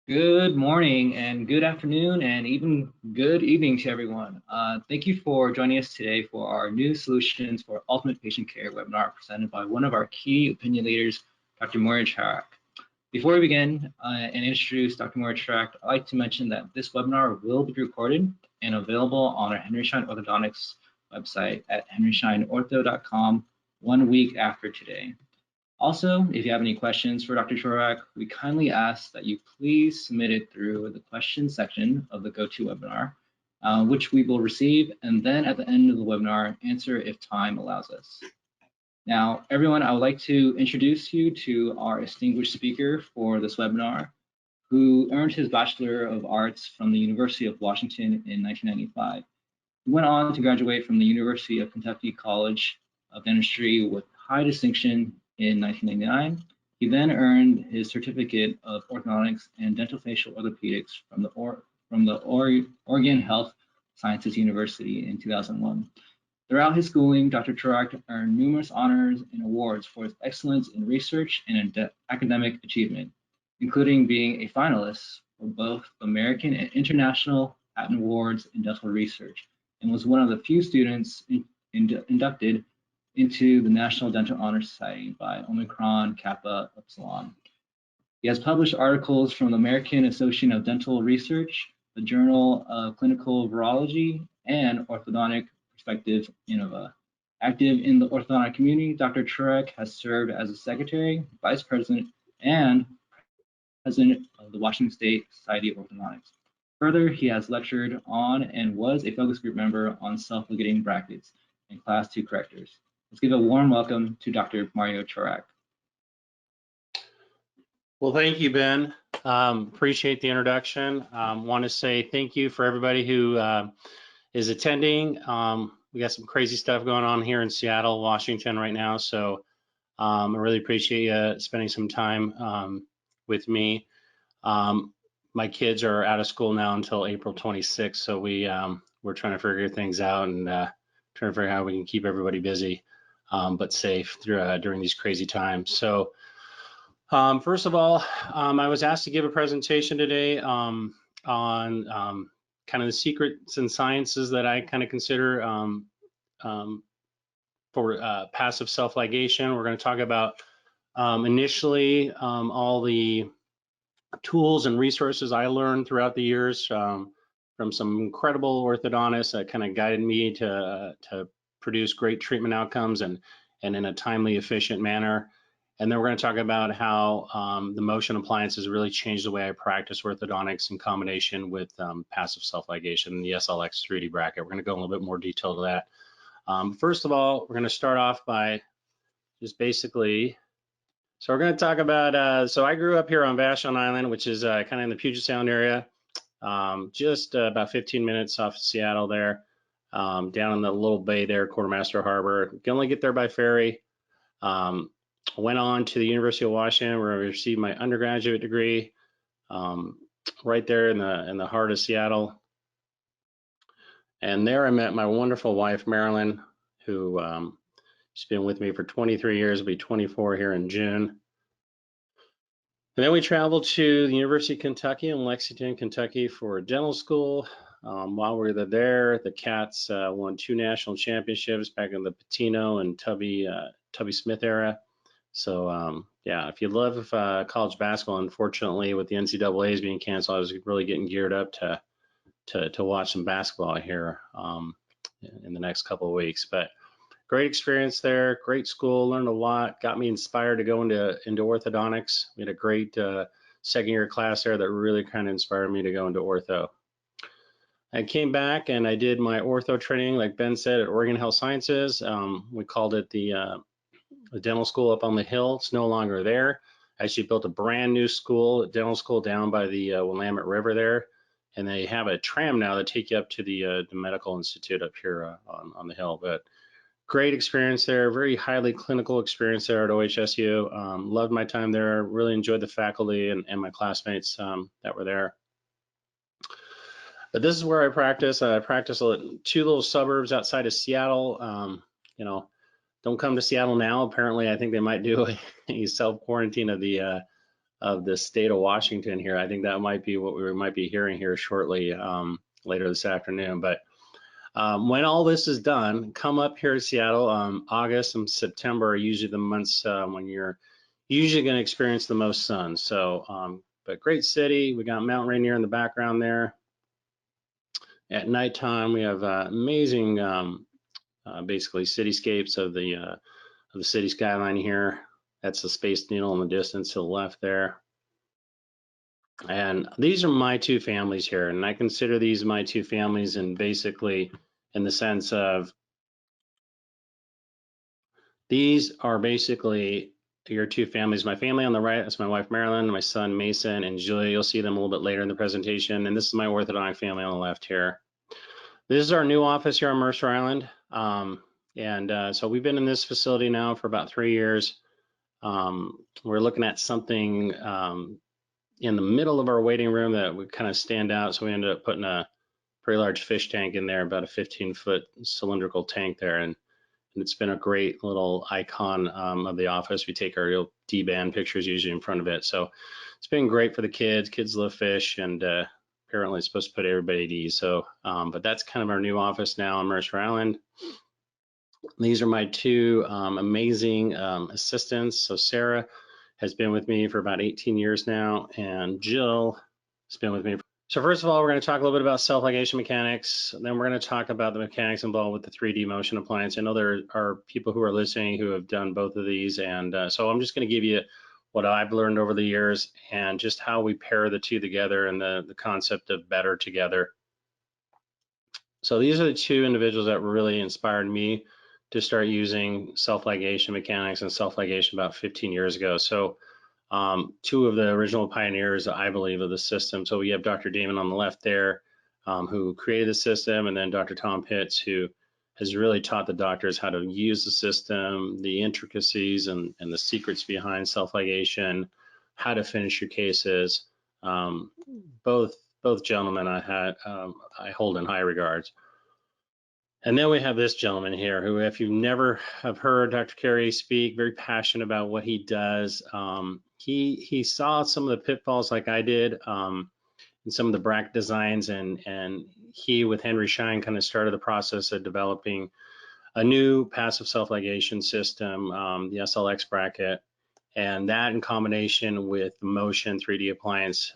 Good morning and good afternoon and even good evening to everyone. Thank you for joining us today for our new solutions for ultimate patient care webinar presented by one of our key opinion leaders, Dr. Moira Chorak. Before we begin and introduce Dr. Moira Chorak, I'd like to mention that this webinar will be recorded and available on our Henry Schein Orthodontics website at henryscheinortho.com 1 week after today. Also, if you have any questions for Dr. Chorak, we kindly ask that you please submit it through the questions section of the GoToWebinar, which we will receive, and then at the end of the webinar, answer if time allows us. Now, everyone, I would like to introduce you to our distinguished speaker for this webinar, who earned his Bachelor of Arts from the University of Washington in 1995. He went on to graduate from the University of Kentucky College of Dentistry with high distinction in 1999. He then earned his certificate of orthodontics and dental facial orthopedics from the Oregon Health Sciences University in 2001. Throughout his schooling, Dr. Chorak earned numerous honors and awards for his excellence in research and academic achievement, including being a finalist for both American and international patent awards in dental research, and was one of the few students inducted into the National Dental Honor Society by Omicron Kappa Epsilon. He has published articles from the American Association of Dental Research, the Journal of Clinical Virology, and Orthodontic Perspective Innova. Active in the orthodontic community, Dr. Chorak has served as a secretary, vice president, and president of the Washington State Society of Orthodontics. Further, he has lectured on and was a focus group member on self-ligating brackets and class 2 correctors. Let's give a warm welcome to Dr. Mario Chorak. Well, thank you, Ben. Appreciate the introduction. Want to say thank you for everybody who is attending. We got some crazy stuff going on here in Seattle, Washington right now. So I really appreciate you spending some time with me. My kids are out of school now until April 26th. So we're trying to figure things out and trying to figure out how we can keep everybody busy but safe during these crazy times. So first of all, I was asked to give a presentation today on kind of the secrets and sciences that I kind of consider for passive self-ligation. We're going to talk about initially all the tools and resources I learned throughout the years from some incredible orthodontists that kind of guided me to produce great treatment outcomes and in a timely, efficient manner. And then we're going to talk about how the Motion appliance has really changed the way I practice orthodontics in combination with passive self-ligation, the SLX 3D bracket. We're going to go in a little bit more detail to that. First of all, we're going to start off by just basically, so we're going to talk about, so I grew up here on Vashon Island, which is kind of in the Puget Sound area, just about 15 minutes off of Seattle there, down in the little bay there, Quartermaster Harbor. You can only get there by ferry. Went on to the University of Washington where I received my undergraduate degree, right there in the heart of Seattle. And there I met my wonderful wife, Marilyn, who she's been with me for 23 years, will be 24 here in June. And then we traveled to the University of Kentucky in Lexington, Kentucky for dental school. While we were there, the Cats won 2 national championships back in the Patino and Tubby Smith era. So yeah, if you love college basketball, unfortunately with the NCAA's being canceled, I was really getting geared up to watch some basketball here in the next couple of weeks. But great experience there, great school, learned a lot, got me inspired to go into orthodontics. We had a great second year class there that really kind of inspired me to go into ortho. I came back and I did my ortho training, like Ben said, at Oregon Health Sciences. We called it the dental school up on the hill. It's no longer there. I actually built a brand new dental school down by the Willamette River there. And they have a tram now that take you up to the medical institute up here on the hill. But great experience there, very highly clinical experience there at OHSU. Loved my time there, really enjoyed the faculty and my classmates that were there. But this is where I practice. I practice 2 little suburbs outside of Seattle. You know, don't come to Seattle now. Apparently, I think they might do a self-quarantine of of the state of Washington here. I think that might be what we might be hearing here shortly later this afternoon. But when all this is done, come up here to Seattle. August and September are usually the months when you're usually going to experience the most sun. So, but great city. We got Mount Rainier in the background there. At nighttime, we have amazing, basically cityscapes of the city skyline here. That's the Space Needle in the distance to the left there. And these are my two families here, and I consider these my two families, and basically in the sense of these are basically your two families. My family on the right, that's my wife Marilyn, my son Mason, and Julia. You'll see them a little bit later in the presentation. And this is my orthodontic family on the left here. This is our new office here on Mercer Island. So we've been in this facility now for about 3 years. We're looking at something in the middle of our waiting room that would kind of stand out. So we ended up putting a pretty large fish tank in there, about a 15-foot cylindrical tank there. And it's been a great little icon of the office. We take our real D-band pictures usually in front of it. So it's been great for the kids. Kids love fish, and apparently it's supposed to put everybody at ease. So, but that's kind of our new office now on Mercer Island. These are my two amazing assistants. So Sarah has been with me for about 18 years now, and Jill has been with me. So first of all, we're going to talk a little bit about self-ligation mechanics. Then we're going to talk about the mechanics involved with the 3D motion appliance. I know there are people who are listening who have done both of these, and so I'm just going to give you what I've learned over the years and just how we pair the two together and the concept of better together. So these are the two individuals that really inspired me to start using self-ligation mechanics and self-ligation about 15 years ago. So two of the original pioneers, I believe, of the system. So we have Dr. Damon on the left there, who created the system, and then Dr. Tom Pitts, who has really taught the doctors how to use the system, the intricacies and the secrets behind self-ligation, how to finish your cases. Both gentlemen I hold in high regards. And then we have this gentleman here who, if you never have heard Dr. Carriere speak, very passionate about what he does. He saw some of the pitfalls like I did in some of the bracket designs, and he, with Henry Schein, kind of started the process of developing a new passive self-ligation system, the SLX bracket. And that, in combination with the Motion 3D appliance,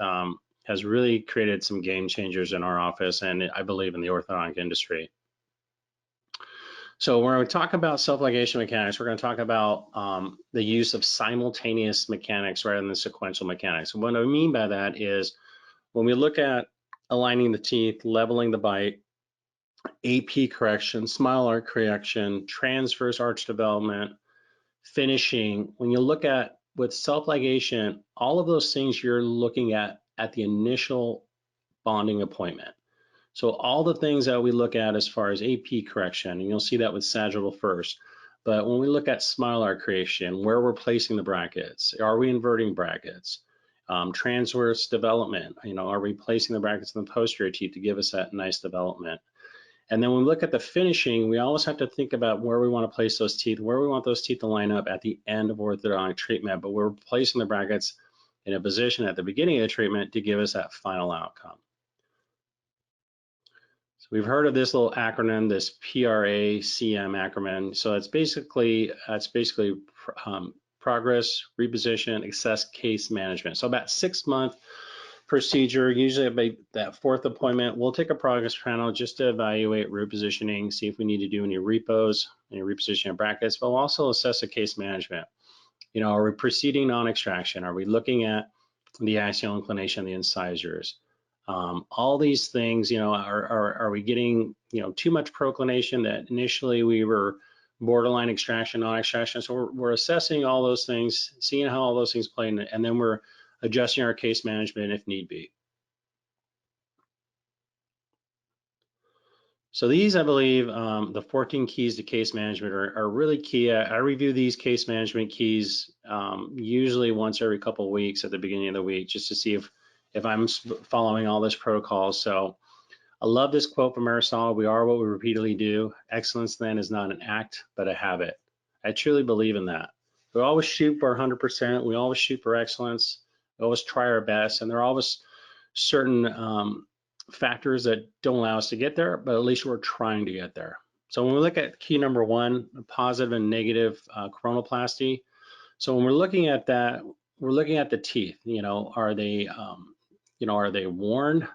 has really created some game changers in our office, and I believe in the orthodontic industry. So when we talk about self-ligation mechanics, we're going to talk about the use of simultaneous mechanics rather than sequential mechanics. And what I mean by that is when we look at aligning the teeth, leveling the bite, AP correction, smile arc correction, transverse arch development, finishing, when you look at with self-ligation, all of those things you're looking at the initial bonding appointment. So all the things that we look at as far as AP correction, and you'll see that with Sagittal First. But when we look at smile arc creation, where we're placing the brackets, are we inverting brackets? Transverse development, are we placing the brackets in the posterior teeth to give us that nice development? And then when we look at the finishing, we always have to think about where we want to place those teeth, where we want those teeth to line up at the end of orthodontic treatment, but we're placing the brackets in a position at the beginning of the treatment to give us that final outcome. So we've heard of this little acronym, this PRACM acronym. So it's basically progress, reposition, access, case management. So about 6-month procedure, usually about that 4th appointment, we'll take a progress panel just to evaluate repositioning, see if we need to do any repos, any repositioning brackets, but we'll also assess the case management. Are we proceeding on extraction? Are we looking at the axial inclination of the incisors? All these things, are we getting, too much proclination that initially we were borderline extraction, non-extraction? So we're assessing all those things, seeing how all those things play in it, and then we're adjusting our case management if need be. So these, I believe, the 14 keys to case management are really key. I review these case management keys usually once every couple of weeks at the beginning of the week, just to see if I'm following all this protocol. So I love this quote from Aristotle: "We are what we repeatedly do. Excellence then is not an act, but a habit." I truly believe in that. We always shoot for 100%. We always shoot for excellence. We always try our best, and there are always certain factors that don't allow us to get there, but at least we're trying to get there. So when we look at key number one, positive and negative coronoplasty. So when we're looking at that, we're looking at the teeth. Are they, are they worn?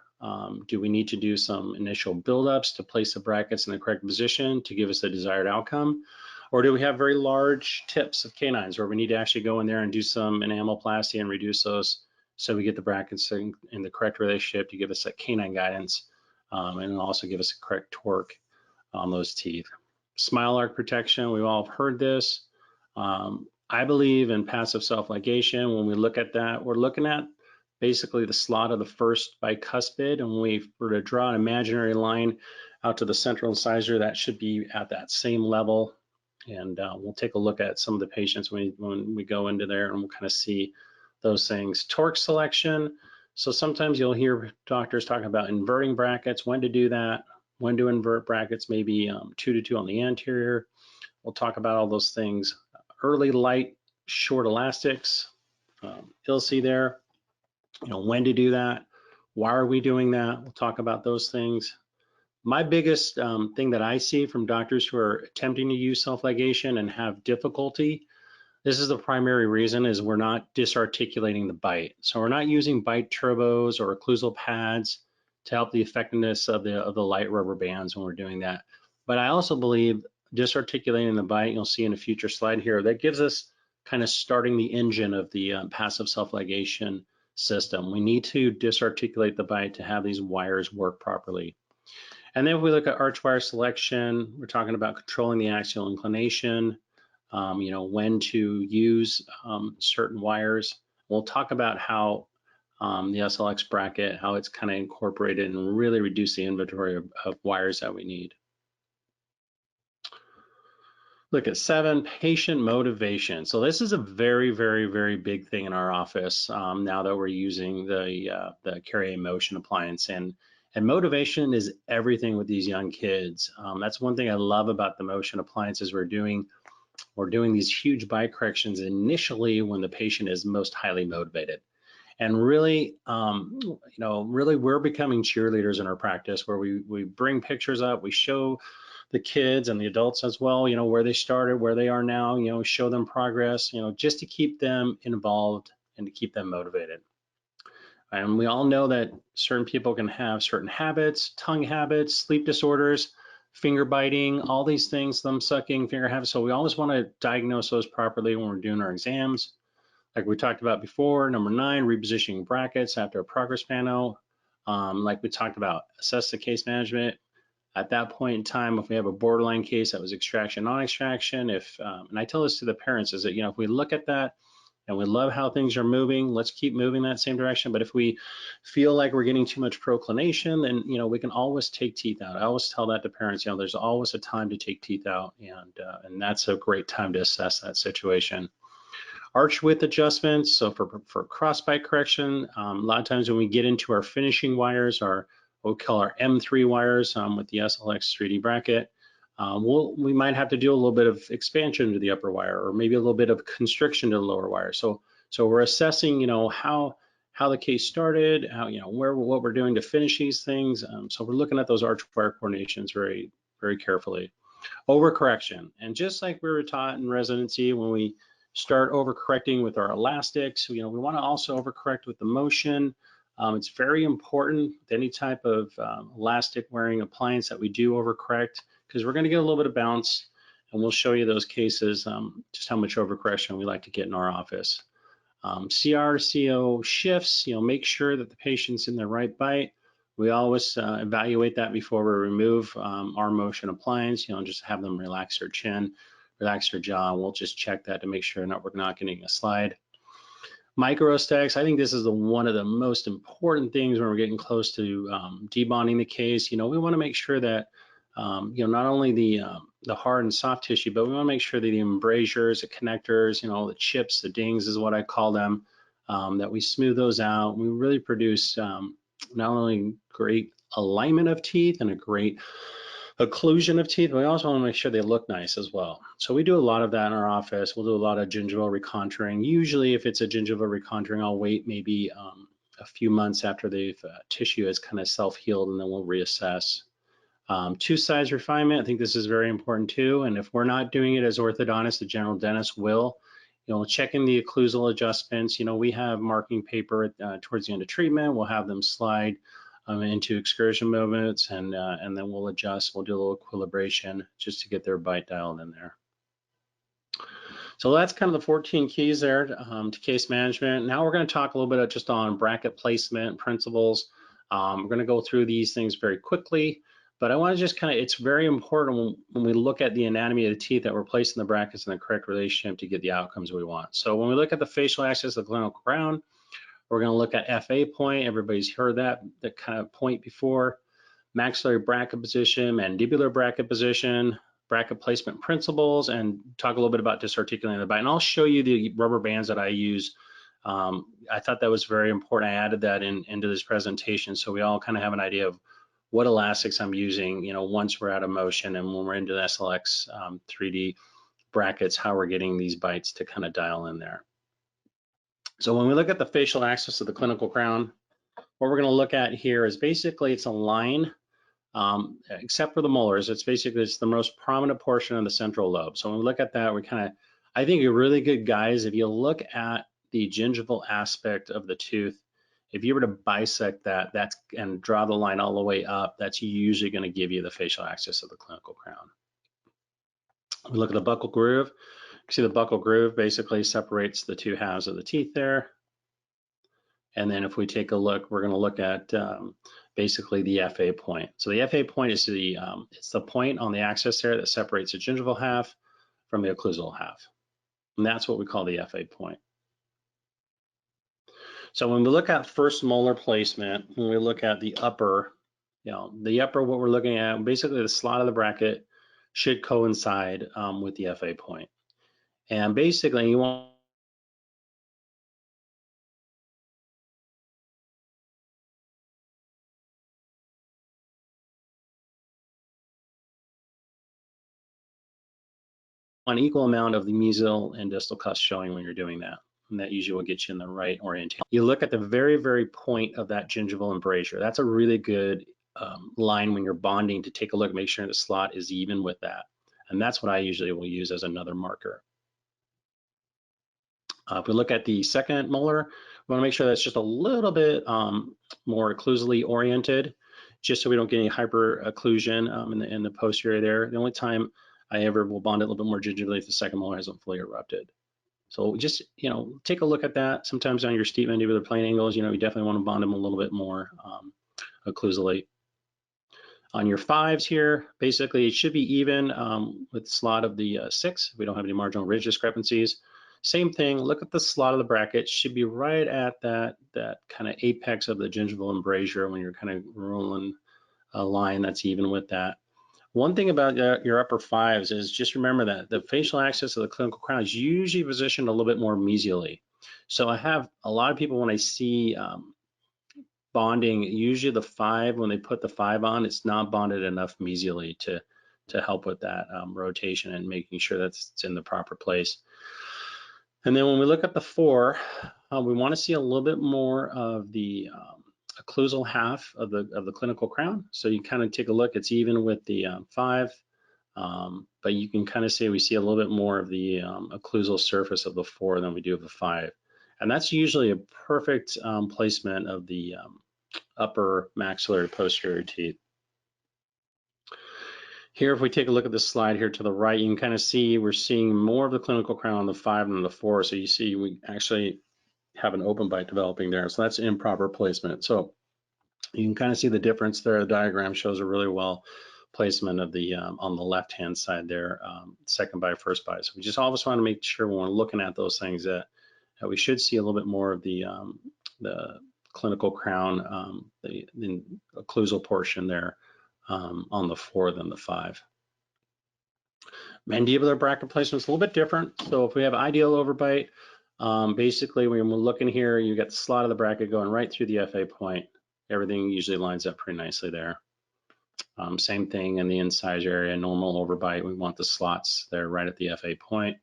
Do we need to do some initial buildups to place the brackets in the correct position to give us the desired outcome? Or do we have very large tips of canines where we need to actually go in there and do some enamelplasty and reduce those so we get the brackets in the correct relationship to give us that canine guidance and also give us a correct torque on those teeth. Smile arc protection, we've all heard this. I believe in passive self-ligation. When we look at that, we're looking at basically the slot of the first bicuspid, and when we were to draw an imaginary line out to the central incisor, that should be at that same level. And we'll take a look at some of the patients when we go into there, and we'll kind of see those things. Torque selection. So sometimes you'll hear doctors talking about inverting brackets, when to do that, when to invert brackets, maybe 2 to 2 on the anterior. We'll talk about all those things. Early light, short elastics. You'll see there, when to do that. Why are we doing that? We'll talk about those things. My biggest thing that I see from doctors who are attempting to use self-ligation and have difficulty, this is the primary reason, is we're not disarticulating the bite. So we're not using bite turbos or occlusal pads to help the effectiveness of the light rubber bands when we're doing that. But I also believe disarticulating the bite, you'll see in a future slide here, that gives us kind of starting the engine of the passive self-ligation system. We need to disarticulate the bite to have these wires work properly. And then if we look at arch wire selection, we're talking about controlling the axial inclination, when to use certain wires. We'll talk about how the SLX bracket, how it's kind of incorporated and really reduce the inventory of wires that we need. Look at 7, patient motivation. So this is a very, very, very big thing in our office now that we're using the Carriere Motion appliance. And motivation is everything with these young kids. That's one thing I love about the Motion appliances. We're doing these huge bite corrections initially when the patient is most highly motivated. And really, really we're becoming cheerleaders in our practice where we bring pictures up, we show the kids and the adults as well, where they started, where they are now, show them progress, just to keep them involved and to keep them motivated. And we all know that certain people can have certain habits, tongue habits, sleep disorders, finger biting, all these things, thumb sucking, finger habits. So we always want to diagnose those properly when we're doing our exams. Like we talked about before, number 9, repositioning brackets after a progress panel. Like we talked about, assess the case management. At that point in time, if we have a borderline case that was extraction, non-extraction, and I tell this to the parents, is that, if we look at that and we love how things are moving, let's keep moving that same direction. But if we feel like we're getting too much proclination, then, we can always take teeth out. I always tell that to parents, there's always a time to take teeth out, and that's a great time to assess that situation. Arch width adjustments, so for crossbite correction, a lot of times when we get into our finishing wires, what we call our M3 wires with the SLX 3D bracket, we might have to do a little bit of expansion to the upper wire, or maybe a little bit of constriction to the lower wire. So we're assessing, how the case started, what we're doing to finish these things. So we're looking at those arch wire coordinations very, very carefully. Overcorrection, and just like we were taught in residency, when we start overcorrecting with our elastics, we want to also overcorrect with the motion. It's very important with any type of elastic wearing appliance that we do overcorrect, because we're going to get a little bit of bounce, and we'll show you those cases, just how much overcorrection we like to get in our office. CR to CO shifts, make sure that the patient's in the right bite. We always evaluate that before we remove our motion appliance, just have them relax their chin, relax their jaw, and we'll just check that to make sure we're not getting a slide. Microaesthetics, I think this is one of the most important things when we're getting close to debonding the case. We want to make sure that not only the hard and soft tissue, but we want to make sure that the embrasures, the connectors, the chips, the dings is what I call them, that we smooth those out. We really produce not only great alignment of teeth and a great occlusion of teeth. We also want to make sure they look nice as well. So we do a lot of that in our office. We'll do a lot of gingival recontouring. Usually if it's a gingival recontouring, I'll wait maybe a few months after the tissue has kind of self-healed, and then we'll reassess. Tooth size refinement, I think this is very important too. And if we're not doing it as orthodontists, the general dentist will. Checking the occlusal adjustments. We have marking paper towards the end of treatment. We'll have them slide into excursion movements, and then we'll adjust. We'll do a little equilibration just to get their bite dialed in there. So that's kind of the 14 keys there to case management. Now we're going to talk a little bit just on bracket placement principles. We're going to go through these things very quickly, but I want to just it's very important when we look at the anatomy of the teeth that we're placing the brackets in the correct relationship to get the outcomes we want. So when we look at the facial axis of the clinical crown, we're going to look at FA point. Everybody's heard that kind of point before. Maxillary bracket position, mandibular bracket position, bracket placement principles, and talk a little bit about disarticulating the bite. And I'll show you the rubber bands that I use. I thought that was very important. I added that into this presentation so we all kind of have an idea of what elastics I'm using, once we're out of motion and when we're into the SLX 3D brackets, how we're getting these bites to kind of dial in there. So when we look at the facial axis of the clinical crown, what we're going to look at here is basically it's a line, except for the molars. It's the most prominent portion of the central lobe. So when we look at that, I think a really good guide is if you look at the gingival aspect of the tooth, if you were to bisect that, and draw the line all the way up, that's usually going to give you the facial axis of the clinical crown. We look at the buccal groove. You see the buccal groove basically separates the two halves of the teeth there. And then if we take a look, we're going to look at basically the FA point. So the FA point is it's the point on the axis there that separates the gingival half from the occlusal half. And that's what we call the FA point. So when we look at first molar placement, when we look at the upper, what we're looking at, basically the slot of the bracket should coincide with the FA point. And basically you want an equal amount of the mesial and distal cusp showing when you're doing that. And that usually will get you in the right orientation. You look at the very, very point of that gingival embrasure. That's a really good line when you're bonding to take a look, make sure the slot is even with that. And that's what I usually will use as another marker. If we look at the second molar, we want to make sure that's just a little bit more occlusally oriented, just so we don't get any hyper occlusion in the posterior there. The only time I ever will bond it a little bit more gingerly if the second molar hasn't fully erupted. So just, take a look at that. Sometimes on your steep mandibular plane angles, you definitely want to bond them a little bit more occlusally. On your 5s here, basically it should be even with the slot of the 6. We don't have any marginal ridge discrepancies. Same thing, look at the slot of the bracket, should be right at that kind of apex of the gingival embrasure when you're kind of rolling a line that's even with that. One thing about your upper 5s is just remember that the facial axis of the clinical crown is usually positioned a little bit more mesially. So I have a lot of people when I see bonding, usually the 5, when they put the 5 on, it's not bonded enough mesially to help with that rotation and making sure that it's in the proper place. And then when we look at the 4, we want to see a little bit more of the occlusal half of the clinical crown. So you kind of take a look, it's even with the 5, but you can kind of see we see a little bit more of the occlusal surface of the 4 than we do of the 5. And that's usually a perfect placement of the upper maxillary posterior teeth. Here, if we take a look at this slide here to the right, you can kind of see we're seeing more of the clinical crown on the 5 than the 4. So you see we actually have an open bite developing there. So that's improper placement. So you can kind of see the difference there. The diagram shows a really well placement of the on the left-hand side there, second bite, first bite. So we just always want to make sure when we're looking at those things that we should see a little bit more of the clinical crown, the occlusal portion there on the 4 than the 5. Mandibular bracket placement is a little bit different. So if we have ideal overbite, basically when we're looking here, you get the slot of the bracket going right through the FA point. Everything usually lines up pretty nicely there. Same thing in the incisor area, normal overbite. We want the slots there right at the FA point.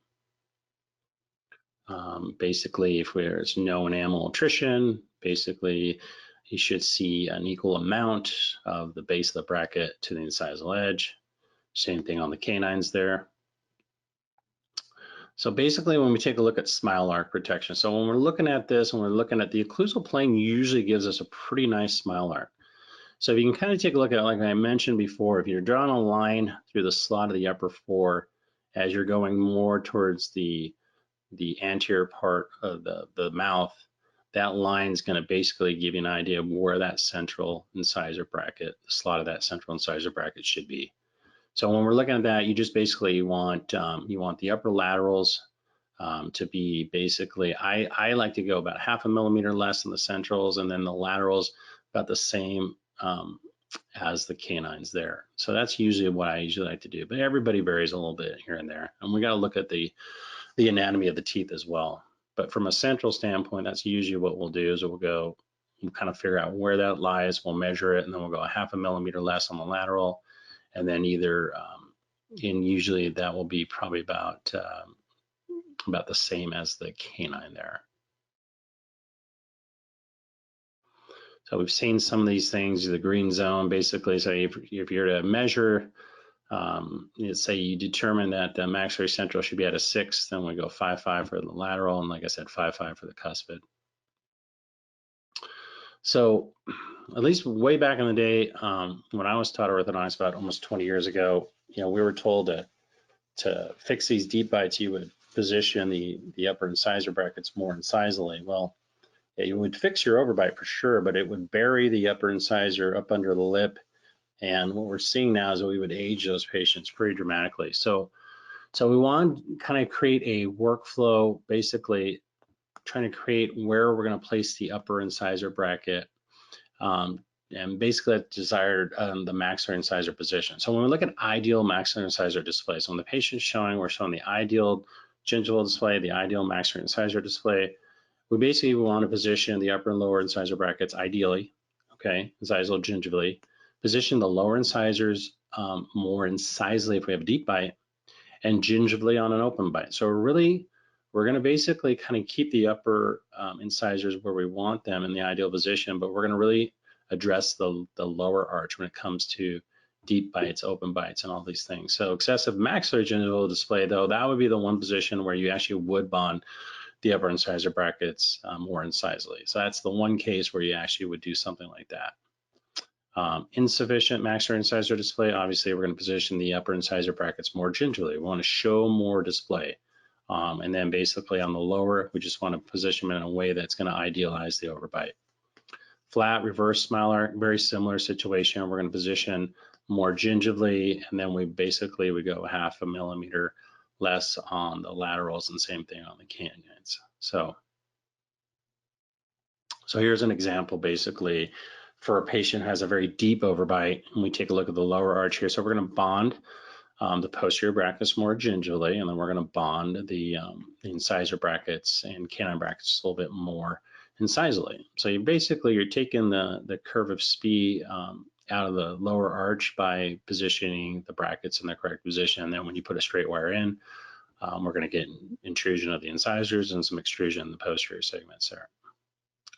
Basically, if there's no enamel attrition, basically you should see an equal amount of the base of the bracket to the incisal edge. Same thing on the canines there. So basically, when we take a look at smile arc protection, so when we're looking at this, when we're looking at the occlusal plane, usually gives us a pretty nice smile arc. So if you can kind of take a look at it, like I mentioned before, if you're drawing a line through the slot of the upper four, as you're going more towards the anterior part of the mouth, that line is going to basically give you an idea of where that central incisor bracket, the slot of that central incisor bracket should be. So when we're looking at that, you just basically want the upper laterals to be basically, I like to go about 0.5 millimeter less than the centrals, and then the laterals about the same as the canines there. So that's usually what I usually like to do, but everybody varies a little bit here and there. And we got to look at the anatomy of the teeth as well. But from a central standpoint, that's usually what we'll do is we'll kind of figure out where that lies, we'll measure it, and then we'll go 0.5 millimeter less on the lateral, and then either, and usually that will be probably about the same as the canine there. So we've seen some of these things, the green zone, basically. So if you're to measure, let's say you determine that the maxillary central should be at a 6, then we go 5.5 for the lateral, and like I said, 5.5 for the cuspid. So at least way back in the day, when I was taught orthodontics about almost 20 years ago, we were told to fix these deep bites, you would position the upper incisor brackets more incisally. Well, yeah, you would fix your overbite for sure, but it would bury the upper incisor up under the lip. And what we're seeing now is that we would age those patients pretty dramatically. So we want to kind of create a workflow, basically trying to create where we're going to place the upper incisor bracket, and basically that desired the maxillary incisor position. So when we look at ideal maxillary incisor display, so when the patient's showing, we're showing the ideal gingival display, the ideal maxillary incisor display. We basically want to position the upper and lower incisor brackets ideally, okay, incisal gingivally. Position the lower incisors more incisally if we have a deep bite, and gingivally on an open bite. So we're going to basically kind of keep the upper incisors where we want them in the ideal position, but we're going to really address the lower arch when it comes to deep bites, open bites, and all these things. So excessive maxillary gingival display, though, that would be the one position where you actually would bond the upper incisor brackets more incisally. So that's the one case where you actually would do something like that. Insufficient maxillary incisor display, obviously we're going to position the upper incisor brackets more gingivally. We want to show more display. And then basically on the lower, we just want to position them in a way that's going to idealize the overbite. Flat reverse smile arc, very similar situation. We're going to position more gingivally, and then we go 0.5 millimeter less on the laterals, and same thing on the canines. So here's an example basically for a patient who has a very deep overbite, and we take a look at the lower arch here. So we're going to bond the posterior brackets more gingivally, and then we're going to bond the incisor brackets and canine brackets a little bit more incisally. So you're taking the curve of SPE out of the lower arch by positioning the brackets in the correct position. And then when you put a straight wire in, we're going to get intrusion of the incisors and some extrusion in the posterior segments there.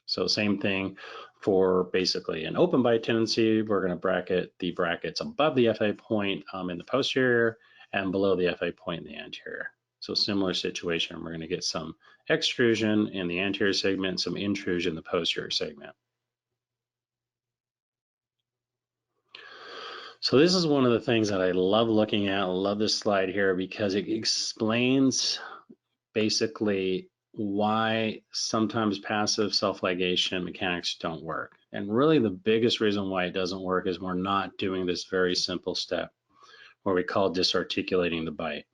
So same thing for basically an open bite tendency. We're going to bracket the brackets above the FA point in the posterior and below the FA point in the anterior. So similar situation, we're going to get some extrusion in the anterior segment, some intrusion in the posterior segment. So this is one of the things that I love looking at. I love this slide here because it explains basically why sometimes passive self-ligation mechanics don't work. And really the biggest reason why it doesn't work is we're not doing this very simple step where we call disarticulating the bite.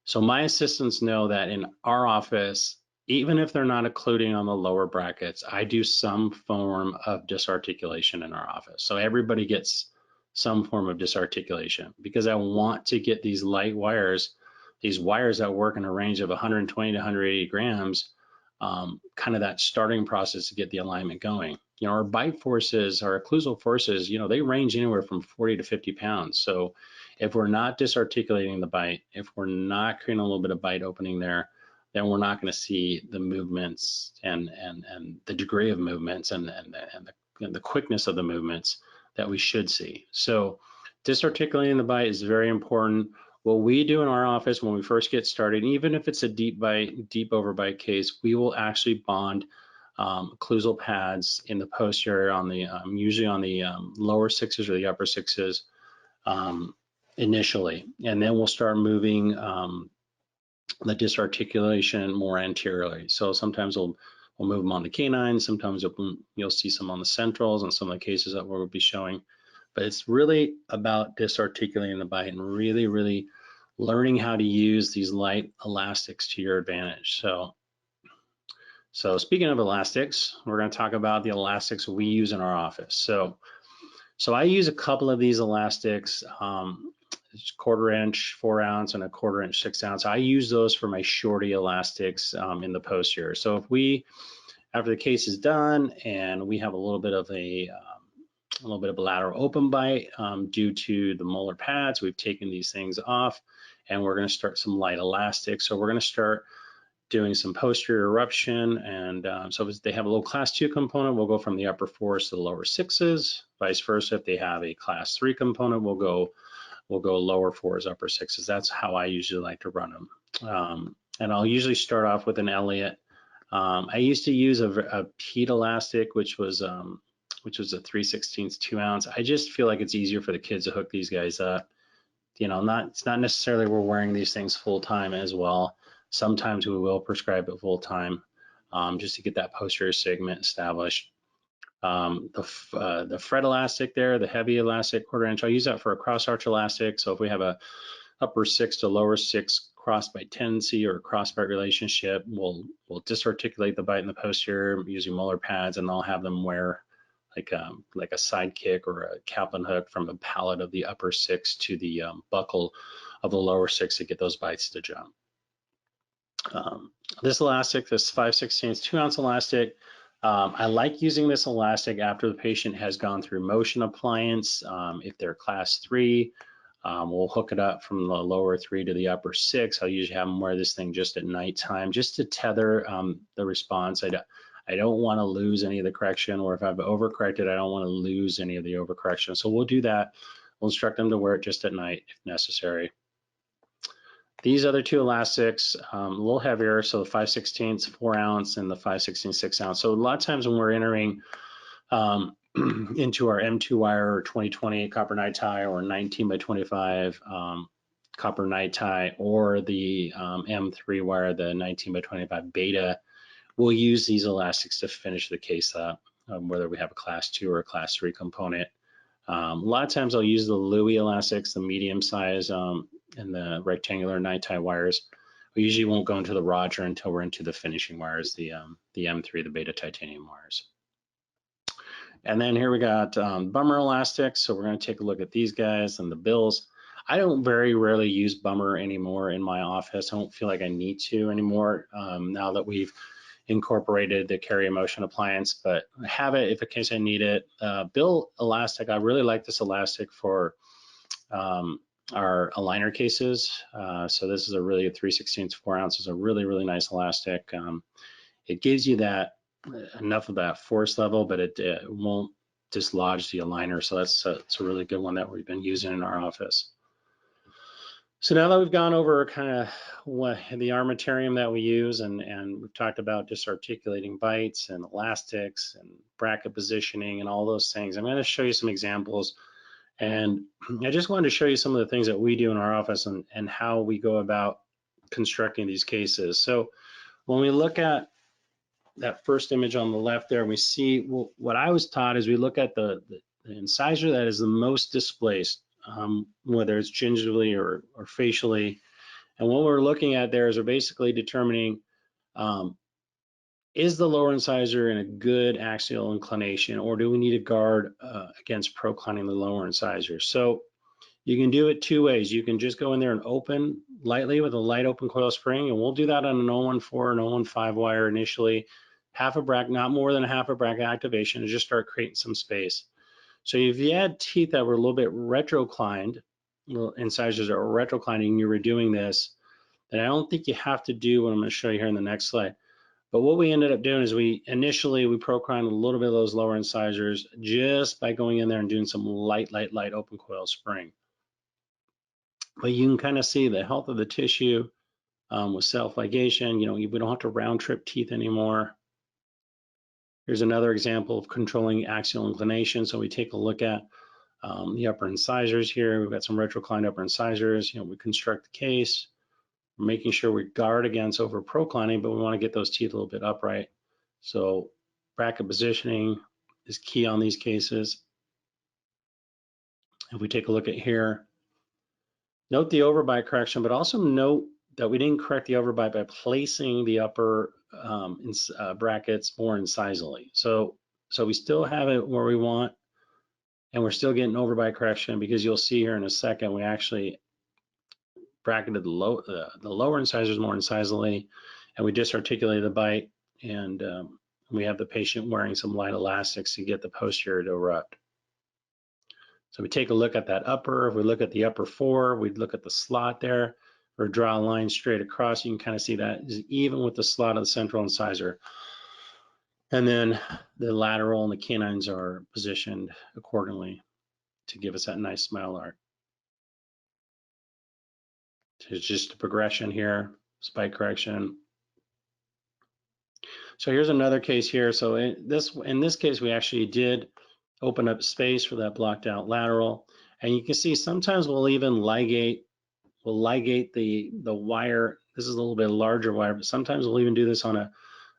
So my assistants know that in our office, even if they're not occluding on the lower brackets, I do some form of disarticulation in our office. So everybody gets some form of disarticulation because I want to get these light wires, these wires that work in a range of 120 to 180 grams. kind of that starting process to get the alignment going. You know, our bite forces, our occlusal forces, you know, they range anywhere from 40 to 50 pounds. So if we're not disarticulating the bite, if we're not creating a little bit of bite opening there, then we're not going to see the movements and the degree of movements and the quickness of the movements that we should see. So disarticulating the bite is very important. What we do in our office when we first get started, even if it's a deep overbite case, we will actually bond occlusal pads in the posterior on the usually on the lower sixes or the upper sixes initially, and then we'll start moving the disarticulation more anteriorly. So sometimes we'll move them on the canines, sometimes you'll see some on the centrals and some of the cases that we'll be showing. But it's really about disarticulating the bite and really learning how to use these light elastics to your advantage. So speaking of elastics, we're going to talk about the elastics we use in our office. So I use a couple of these elastics, it's 1/4 inch 4 ounce and a 1/4 inch 6 ounce. I use those for my shorty elastics in the posterior. So if after the case is done and we have a little bit of a lateral open bite due to the molar pads, we've taken these things off and we're going to start some light elastics. So we're going to start doing some posterior eruption, and so if they have a little class 2 component, we'll go from the upper 4s to the lower 6s. Vice versa, if they have a class 3 component, we'll go lower 4s, upper 6s. That's how I usually like to run them. And I'll usually start off with an Elliott. I used to use a Pete elastic, which was a 3/16 2 ounce. I just feel like it's easier for the kids to hook these guys up. You know, it's not necessarily we're wearing these things full time as well. Sometimes we will prescribe it full time just to get that posterior segment established. The Fred elastic there, the heavy elastic 1/4 inch, I'll use that for a cross arch elastic. So if we have a upper 6 to lower 6 cross bite tendency or cross bite relationship, we'll disarticulate the bite in the posterior using molar pads, and I'll have them wear like a sidekick or a Kaplan hook from the palate of the upper 6 to the buckle of the lower 6 to get those bites to jump. This elastic, this 5/16 2 ounce elastic, I like using this elastic after the patient has gone through motion appliance. If they're class 3, we'll hook it up from the lower 3 to the upper 6. I'll usually have them wear this thing just at nighttime, just to tether the response. I don't want to lose any of the correction, or if I've overcorrected, I don't want to lose any of the overcorrection. So we'll do that. We'll instruct them to wear it just at night if necessary. These other 2 elastics, a little heavier, so the 5/16 4 ounce and the 5/16 6 ounce. So a lot of times when we're entering into our M2 wire or 20/20 copper night tie or 19x25 copper night tie, or the M3 wire, the 19x25 beta, we'll use these elastics to finish the case up, whether we have a class 2 or a class 3 component. A lot of times I'll use the Louis elastics, the medium size and the rectangular night tie wires. We usually won't go into the Roger until we're into the finishing wires, the M3, the beta titanium wires. And then here we got bummer elastics. So we're going to take a look at these guys and the bills. I don't very rarely use bummer anymore in my office. I don't feel like I need to anymore now that we've incorporated the Carriere Motion appliance, but I have it if in case I need it. Bill elastic, I really like this elastic for our aligner cases. So this is a 3/16 4 ounces, a really nice elastic. It gives you that enough of that force level, but it won't dislodge the aligner. So it's a really good one that we've been using in our office. So now that we've gone over kind of what the armamentarium that we use, and we've talked about disarticulating bites and elastics and bracket positioning and all those things, I'm going to show you some examples. And I just wanted to show you some of the things that we do in our office and how we go about constructing these cases. So when we look at that first image on the left there, we see, well, what I was taught is we look at the incisor that is the most displaced, whether it's gingivally or facially. And what we're looking at there is we're basically determining, is the lower incisor in a good axial inclination, or do we need to guard against proclining the lower incisor? So You can do it two ways. You can just go in there and open lightly with a light open coil spring, and we'll do that on an 014 and 015 wire initially. Half a bracket, not more than a half a bracket activation, and just start creating some space. So if you had teeth that were a little bit retroclined, little incisors that were retroclining, you were doing this, then I don't think you have to do what I'm going to show you here in the next slide. But what we ended up doing is we proclined a little bit of those lower incisors just by going in there and doing some light open coil spring. But you can kind of see the health of the tissue with self-ligation. You know, we don't have to round trip teeth anymore. Here's another example of controlling axial inclination. So we take a look at the upper incisors here. We've got some retroclined upper incisors. You know, we construct the case, we're making sure we guard against over proclining, but we want to get those teeth a little bit upright. So bracket positioning is key on these cases. If we take a look at here, note the overbite correction, but also note that we didn't correct the overbite by placing the upper brackets more incisally. So we still have it where we want, and we're still getting overbite correction, because you'll see here in a second, we actually bracketed the lower incisors more incisally, and we disarticulated the bite, and we have the patient wearing some light elastics to get the posterior to erupt. So we take a look at that upper. If we look at the upper four, we'd look at the slot there, or draw a line straight across. You can kind of see that is even with the slot of the central incisor. And then the lateral and the canines are positioned accordingly to give us that nice smile arc. It's just a progression here, spike correction. So here's another case here. So in this case, we actually did open up space for that blocked out lateral. And you can see sometimes we'll even ligate the wire. This is a little bit larger wire, but sometimes we'll even do this on an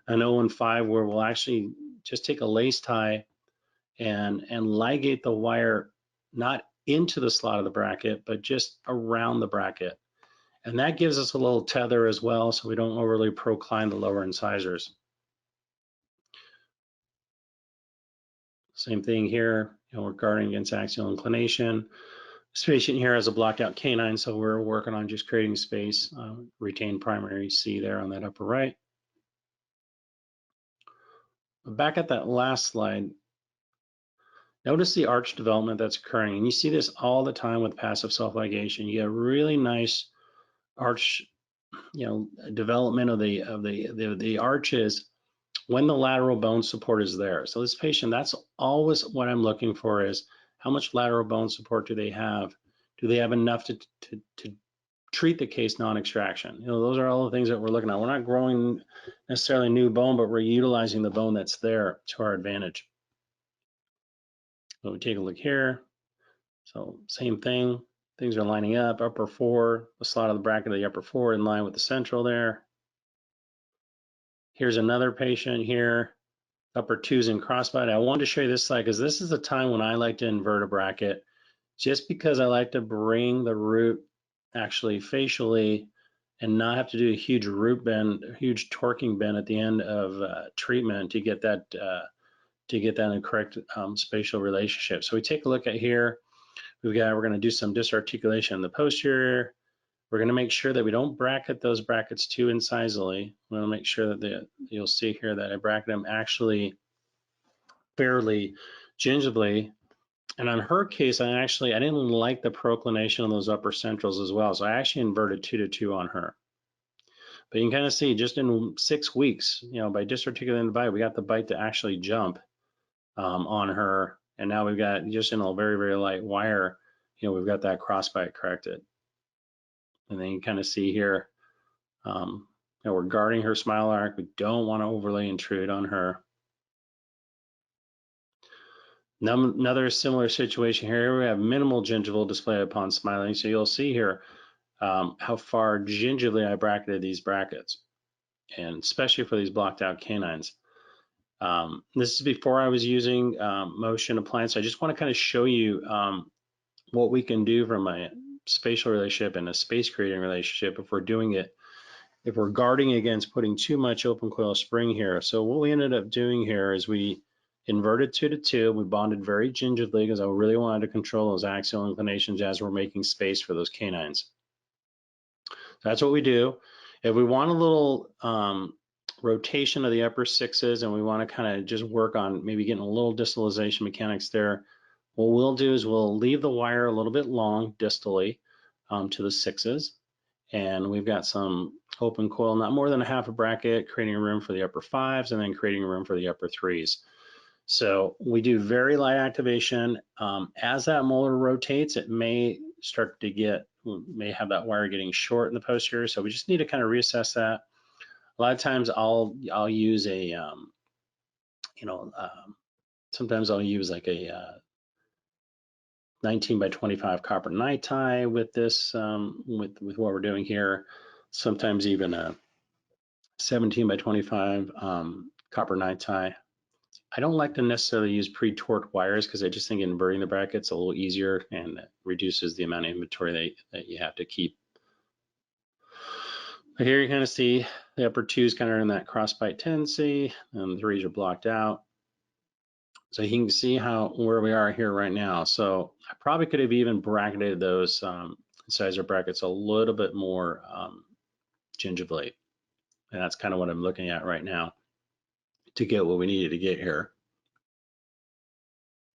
015, where we'll actually just take a lace tie and ligate the wire, not into the slot of the bracket, but just around the bracket. And that gives us a little tether as well, so we don't overly procline the lower incisors. Same thing here, you know, we're guarding against axial inclination. This patient here has a blocked out canine, so we're working on just creating space, retain primary C there on that upper right. Back at that last slide, notice the arch development that's occurring, and you see this all the time with passive self-ligation. You get a really nice arch, you know, development of the arches when the lateral bone support is there. So this patient, that's always what I'm looking for, is how much lateral bone support do they have? Do they have enough to treat the case non-extraction? You know, those are all the things that we're looking at. We're not growing necessarily new bone, but we're utilizing the bone that's there to our advantage. So we take a look here. So same thing, things are lining up. Upper four, the slot of the bracket of the upper four in line with the central there. Here's another patient here, upper twos in crossbite. I wanted to show you this slide because this is the time when I like to invert a bracket, just because I like to bring the root actually facially and not have to do a huge root bend, a huge torquing bend at the end of treatment to get that in a correct spatial relationship. So we take a look at here. We're going to do some disarticulation in the posterior. We're going to make sure that we don't bracket those brackets too incisally. We want to make sure that you'll see here that I bracket them actually fairly gingivally. And on her case, I didn't like the proclination on those upper centrals as well. So I actually inverted 2 to 2 on her. But you can kind of see just in 6 weeks, you know, by disarticulating the bite, we got the bite to actually jump on her. And now we've got, just in a very, very light wire, you know, we've got that crossbite corrected. And then you kind of see here, you know, we're guarding her smile arc. We don't want to overly intrude on her. Another similar situation here, we have minimal gingival display upon smiling. So you'll see here how far gingivally I bracketed these brackets, and especially for these blocked out canines. This is before I was using Motion Appliance. I just want to kind of show you what we can do from a spatial relationship and a space creating relationship if we're doing it, if we're guarding against putting too much open coil spring here. So what we ended up doing here is we inverted 2 to 2. We bonded very gingerly because I really wanted to control those axial inclinations as we're making space for those canines. That's what we do. If we want a little rotation of the upper sixes and we want to kind of just work on maybe getting a little distalization mechanics there, what we'll do is we'll leave the wire a little bit long distally to the sixes. And we've got some open coil, not more than a half a bracket, creating room for the upper fives and then creating room for the upper threes. So we do very light activation. As that molar rotates, it may start to may have that wire getting short in the posterior. So we just need to kind of reassess that. A lot of times I'll use a, sometimes I'll use like a 19 by 25 copper night tie with this, with what we're doing here. Sometimes even a 17 by 25 copper night tie. I don't like to necessarily use pre-torqued wires because I just think inverting the bracket's a little easier and it reduces the amount of inventory that you have to keep. But here you kind of see the upper twos kind of in that crossbite tendency and the threes are blocked out. So you can see where we are here right now. So I probably could have even bracketed those incisor brackets a little bit more gingivally. And that's kind of what I'm looking at right now to get what we needed to get here.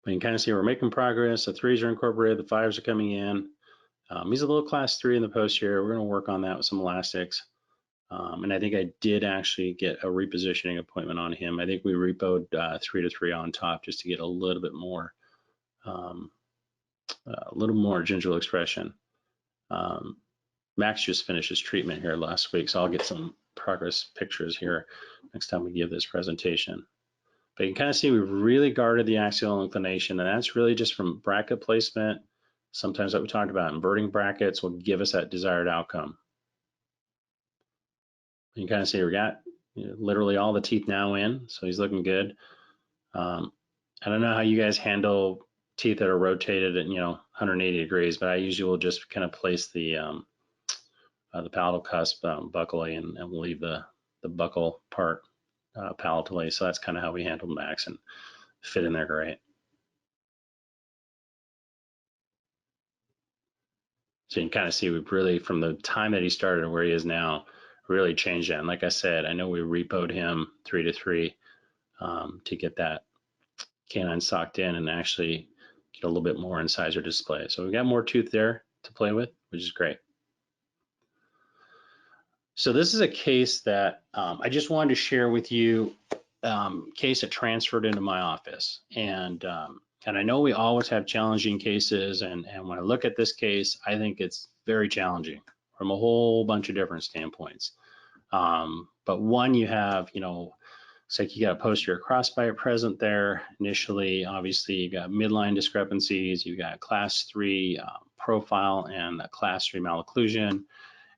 But you can kind of see we're making progress. The threes are incorporated, the fives are coming in. He's a little class 3 in the posterior. We're going to work on that with some elastics. And I think I did actually get a repositioning appointment on him. I think we repoed 3 to 3 on top just to get a little bit more, gingival expression. Max just finished his treatment here last week, so I'll get some progress pictures here next time we give this presentation. But you can kind of see we've really guarded the axial inclination, and that's really just from bracket placement. Sometimes what we talked about, inverting brackets will give us that desired outcome. You can kind of see we got literally all the teeth now in, so he's looking good. I don't know how you guys handle teeth that are rotated at 180 degrees, but I usually will just kind of place the palatal cusp buccally and we'll leave the buccal part palatally. So that's kind of how we handle Max and fit in there great. So you can kind of see we've really, from the time that he started to where he is now, really changed that. And like I said, I know we repoed him 3 to 3 to get that canine socked in and actually get a little bit more incisor display. So we've got more tooth there to play with, which is great. So this is a case that I just wanted to share with you, case that transferred into my office. And I know we always have challenging cases, and when I look at this case, I think it's very challenging from a whole bunch of different standpoints. But one, you have, it's like you got a posterior crossbite present there initially. Obviously, you got midline discrepancies, you got class 3 profile and a class 3 malocclusion.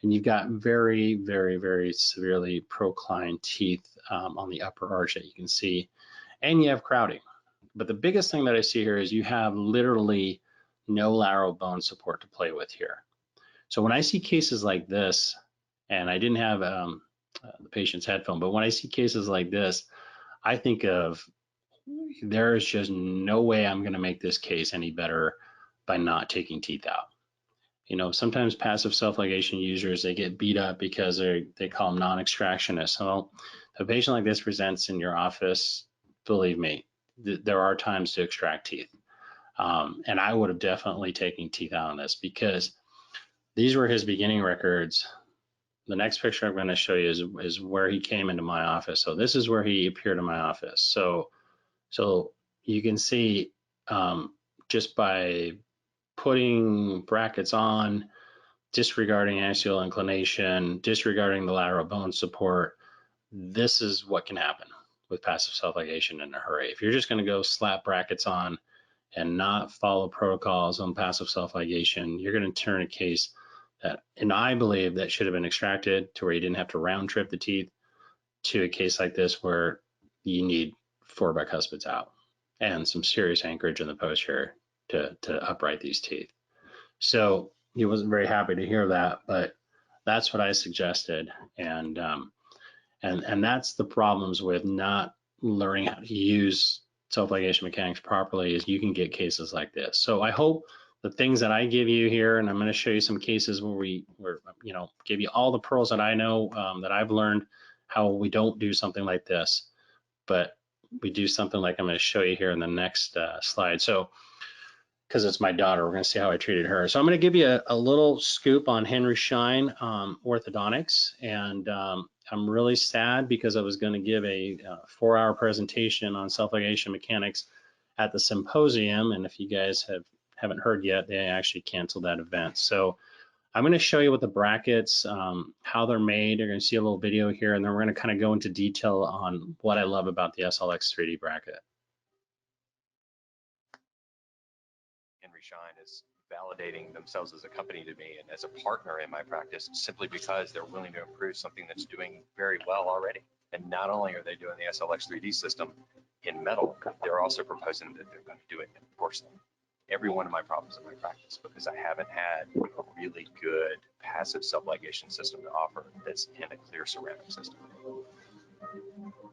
And you've got very, very, very severely proclined teeth on the upper arch that you can see, and you have crowding. But the biggest thing that I see here is you have literally no lateral bone support to play with here. So when I see cases like this, and I didn't have the patient's headphone, but when I see cases like this, I think of there's just no way I'm going to make this case any better by not taking teeth out. Sometimes passive self-ligation users, they get beat up because they call them non-extractionists. Well, if a patient like this presents in your office, believe me, there are times to extract teeth. And I would have definitely taken teeth out on this because these were his beginning records. The next picture I'm going to show you is where he came into my office. So this is where he appeared in my office. So you can see just by putting brackets on, disregarding axial inclination, disregarding the lateral bone support, this is what can happen with passive self-ligation in a hurry. If you're just going to go slap brackets on and not follow protocols on passive self-ligation, you're going to turn a case that, and I believe that should have been extracted to where you didn't have to round trip the teeth, to a case like this where you need 4 bicuspids out and some serious anchorage in the posterior to upright these teeth. So he wasn't very happy to hear that, but that's what I suggested. And that's the problems with not learning how to use self-ligation mechanics properly is you can get cases like this. So I hope the things that I give you here, and I'm going to show you some cases where you know, give you all the pearls that I know that I've learned, how we don't do something like this, but we do something like I'm going to show you here in the next slide. So, because it's my daughter, we're going to see how I treated her. So I'm going to give you a little scoop on Henry Schein Orthodontics, and I'm really sad because I was going to give a 4-hour presentation on self-ligation mechanics at the symposium, and if you guys haven't heard yet, they actually canceled that event. So I'm going to show you what the brackets, how they're made. You're going to see a little video here, and then we're going to kind of go into detail on what I love about the SLX 3D bracket. Henry Schein is validating themselves as a company to me and as a partner in my practice simply because they're willing to improve something that's doing very well already. And not only are they doing the SLX 3D system in metal, they're also proposing that they're going to do it in porcelain. Every one of my problems in my practice because I haven't had a really good passive self-ligation system to offer that's in a clear ceramic system.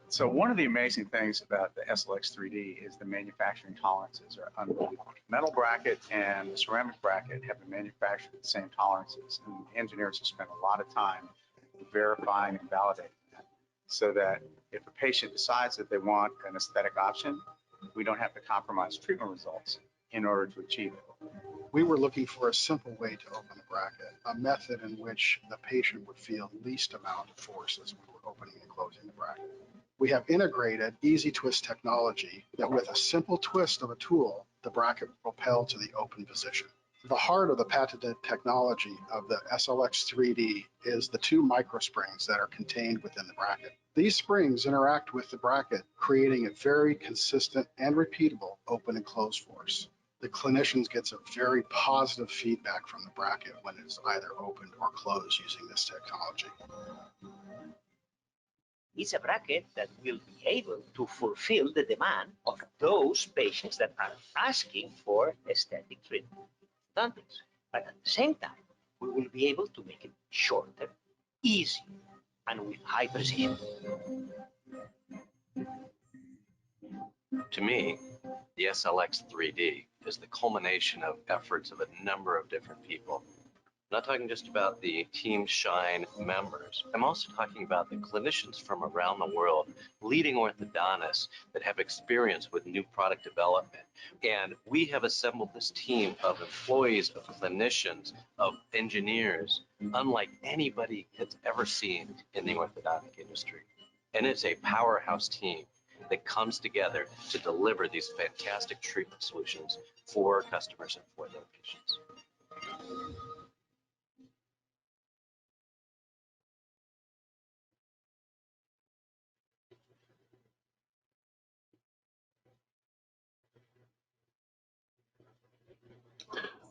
So one of the amazing things about the SLX 3D is the manufacturing tolerances are unbelievable. Metal bracket and the ceramic bracket have been manufactured at the same tolerances, and engineers have spent a lot of time verifying and validating that, so that if a patient decides that they want an aesthetic option, we don't have to compromise treatment results in order to achieve it. We were looking for a simple way to open the bracket, a method in which the patient would feel least amount of force as we were opening and closing the bracket. We have integrated easy twist technology that with a simple twist of a tool, the bracket will propel to the open position. The heart of the patented technology of the SLX 3D is the 2 microsprings that are contained within the bracket. These springs interact with the bracket, creating a very consistent and repeatable open and close force. The clinicians gets a very positive feedback from the bracket when it is either opened or closed using this technology. It's a bracket that will be able to fulfill the demand of those patients that are asking for aesthetic treatment. But at the same time, we will be able to make it shorter, easier, and with high precision. To me, the SLX 3D is the culmination of efforts of a number of different people. I'm not talking just about the Team Schein members. I'm also talking about the clinicians from around the world, leading orthodontists that have experience with new product development. And we have assembled this team of employees, of clinicians, of engineers, unlike anybody has ever seen in the orthodontic industry. And it's a powerhouse team that comes together to deliver these fantastic treatment solutions for customers and for their patients.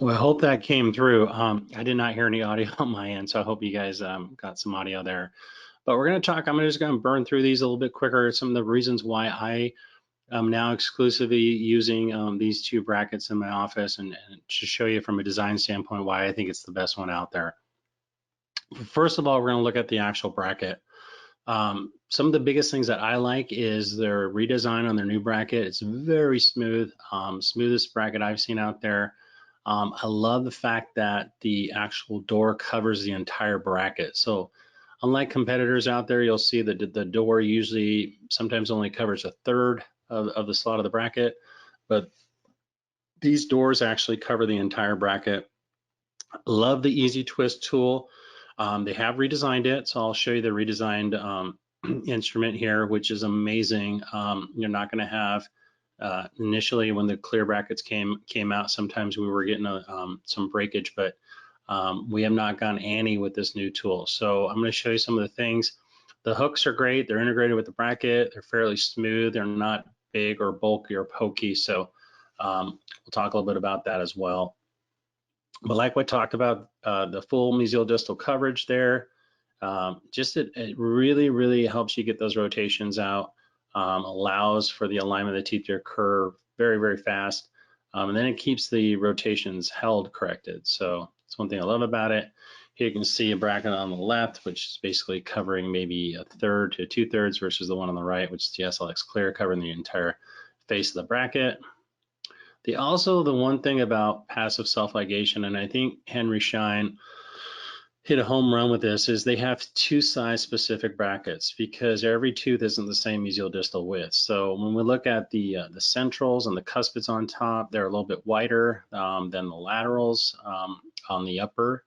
Well, I hope that came through. I did not hear any audio on my end, so I hope you guys got some audio there. But we're going to talk, I'm just going to burn through these a little bit quicker, some of the reasons why I am now exclusively using these 2 brackets in my office, and to show you from a design standpoint why I think it's the best one out there. First of all, we're going to look at the actual bracket. Some of the biggest things that I like is their redesign on their new bracket. It's very smooth, smoothest bracket I've seen out there. I love the fact that the actual door covers the entire bracket. So unlike competitors out there, you'll see that the door usually sometimes only covers 1/3 of the slot of the bracket, but these doors actually cover the entire bracket. Love the easy twist tool. They have redesigned it, so I'll show you the redesigned instrument here, which is amazing. You're not going to have initially when the clear brackets came out, sometimes we were getting some breakage, but we have not gone any with this new tool. So I'm going to show you some of the things. The hooks are great. They're integrated with the bracket. They're fairly smooth. They're not big or bulky or pokey. So we'll talk a little bit about that as well. But like we talked about, the full mesial distal coverage there, it really, really helps you get those rotations out, allows for the alignment of the teeth to occur very, very fast. And then it keeps the rotations held corrected. So that's one thing I love about it. Here you can see a bracket on the left, which is basically covering maybe 1/3 to 2/3 versus the one on the right, which is the SLX Clear, covering the entire face of the bracket. The one thing about passive self-ligation, and I think Henry Schein hit a home run with this, is they have two size specific brackets because every tooth isn't the same mesial distal width. So when we look at the centrals and the cuspids on top, they're a little bit wider than the laterals on the upper,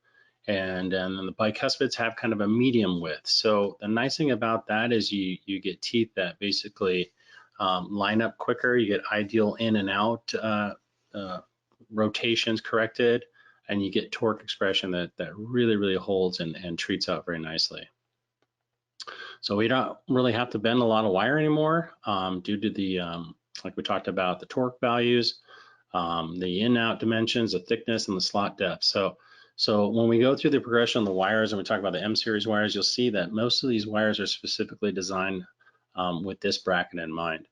and then the bicuspids have kind of a medium width. So the nice thing about that is you get teeth that basically line up quicker. You get ideal in and out rotations corrected, and you get torque expression that really holds and treats out very nicely. So we don't really have to bend a lot of wire anymore due to the, like we talked about, the torque values, the in-out dimensions, the thickness, and the slot depth. So when we go through the progression of the wires and we talk about the M-series wires, you'll see that most of these wires are specifically designed with this bracket in mind.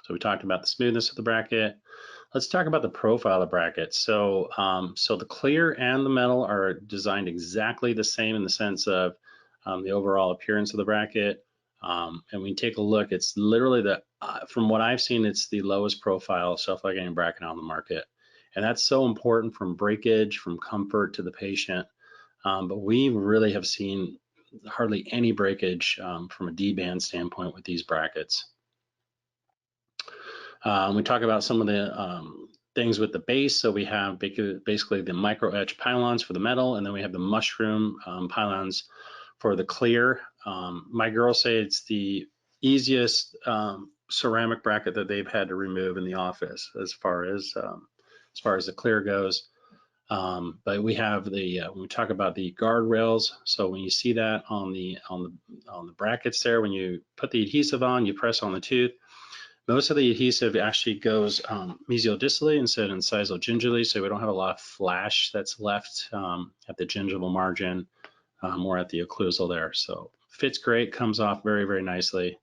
So we talked about the smoothness of the bracket. Let's talk about the profile of the bracket. So the clear and the metal are designed exactly the same in the sense of the overall appearance of the bracket. And when you take a look, it's literally from what I've seen, it's the lowest profile self-ligating bracket on the market. And that's so important from breakage, from comfort to the patient. But we really have seen hardly any breakage from a D-band standpoint with these brackets. We talk about some of the things with the base. So we have basically the micro etch pylons for the metal, and then we have the mushroom pylons for the clear. My girls say it's the easiest ceramic bracket that they've had to remove in the office as far as the clear goes. But we have when we talk about the guardrails. So when you see that on the brackets there, when you put the adhesive on, you press on the tooth. Most of the adhesive actually goes mesial-distally instead of incisal-gingivally, so we don't have a lot of flash that's left at the gingival margin or at the occlusal there. So fits great, comes off very nicely.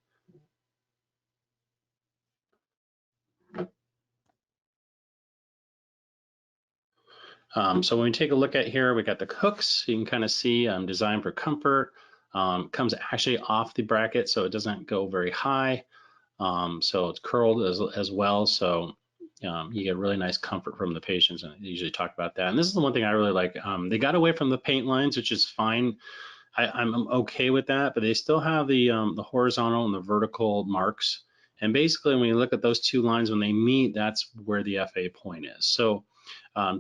So when we take a look at here, we got the hooks. You can kind of see designed for comfort. Comes actually off the bracket, so it doesn't go very high. So it's curled as well, so you get really nice comfort from the patients, and I usually talk about that. And this is the one thing I really like. They got away from the paint lines, which is fine. I'm okay with that, but they still have the horizontal and the vertical marks. And basically, when you look at those two lines, when they meet, that's where the FA point is. So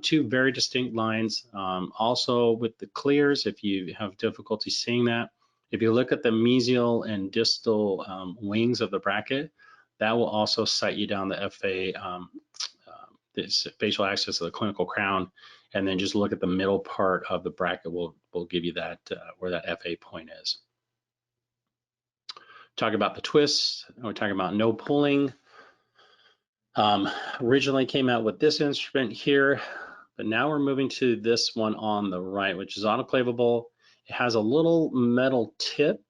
two very distinct lines. Also with the clears, if you have difficulty seeing that, if you look at the mesial and distal wings of the bracket, that will also sight you down the FA, this facial axis of the clinical crown, and then just look at the middle part of the bracket will give you that where that FA point is. Talk about the twists. We're talking about no pulling. Originally came out with this instrument here, but now we're moving to this one on the right, which is autoclavable. It has a little metal tip,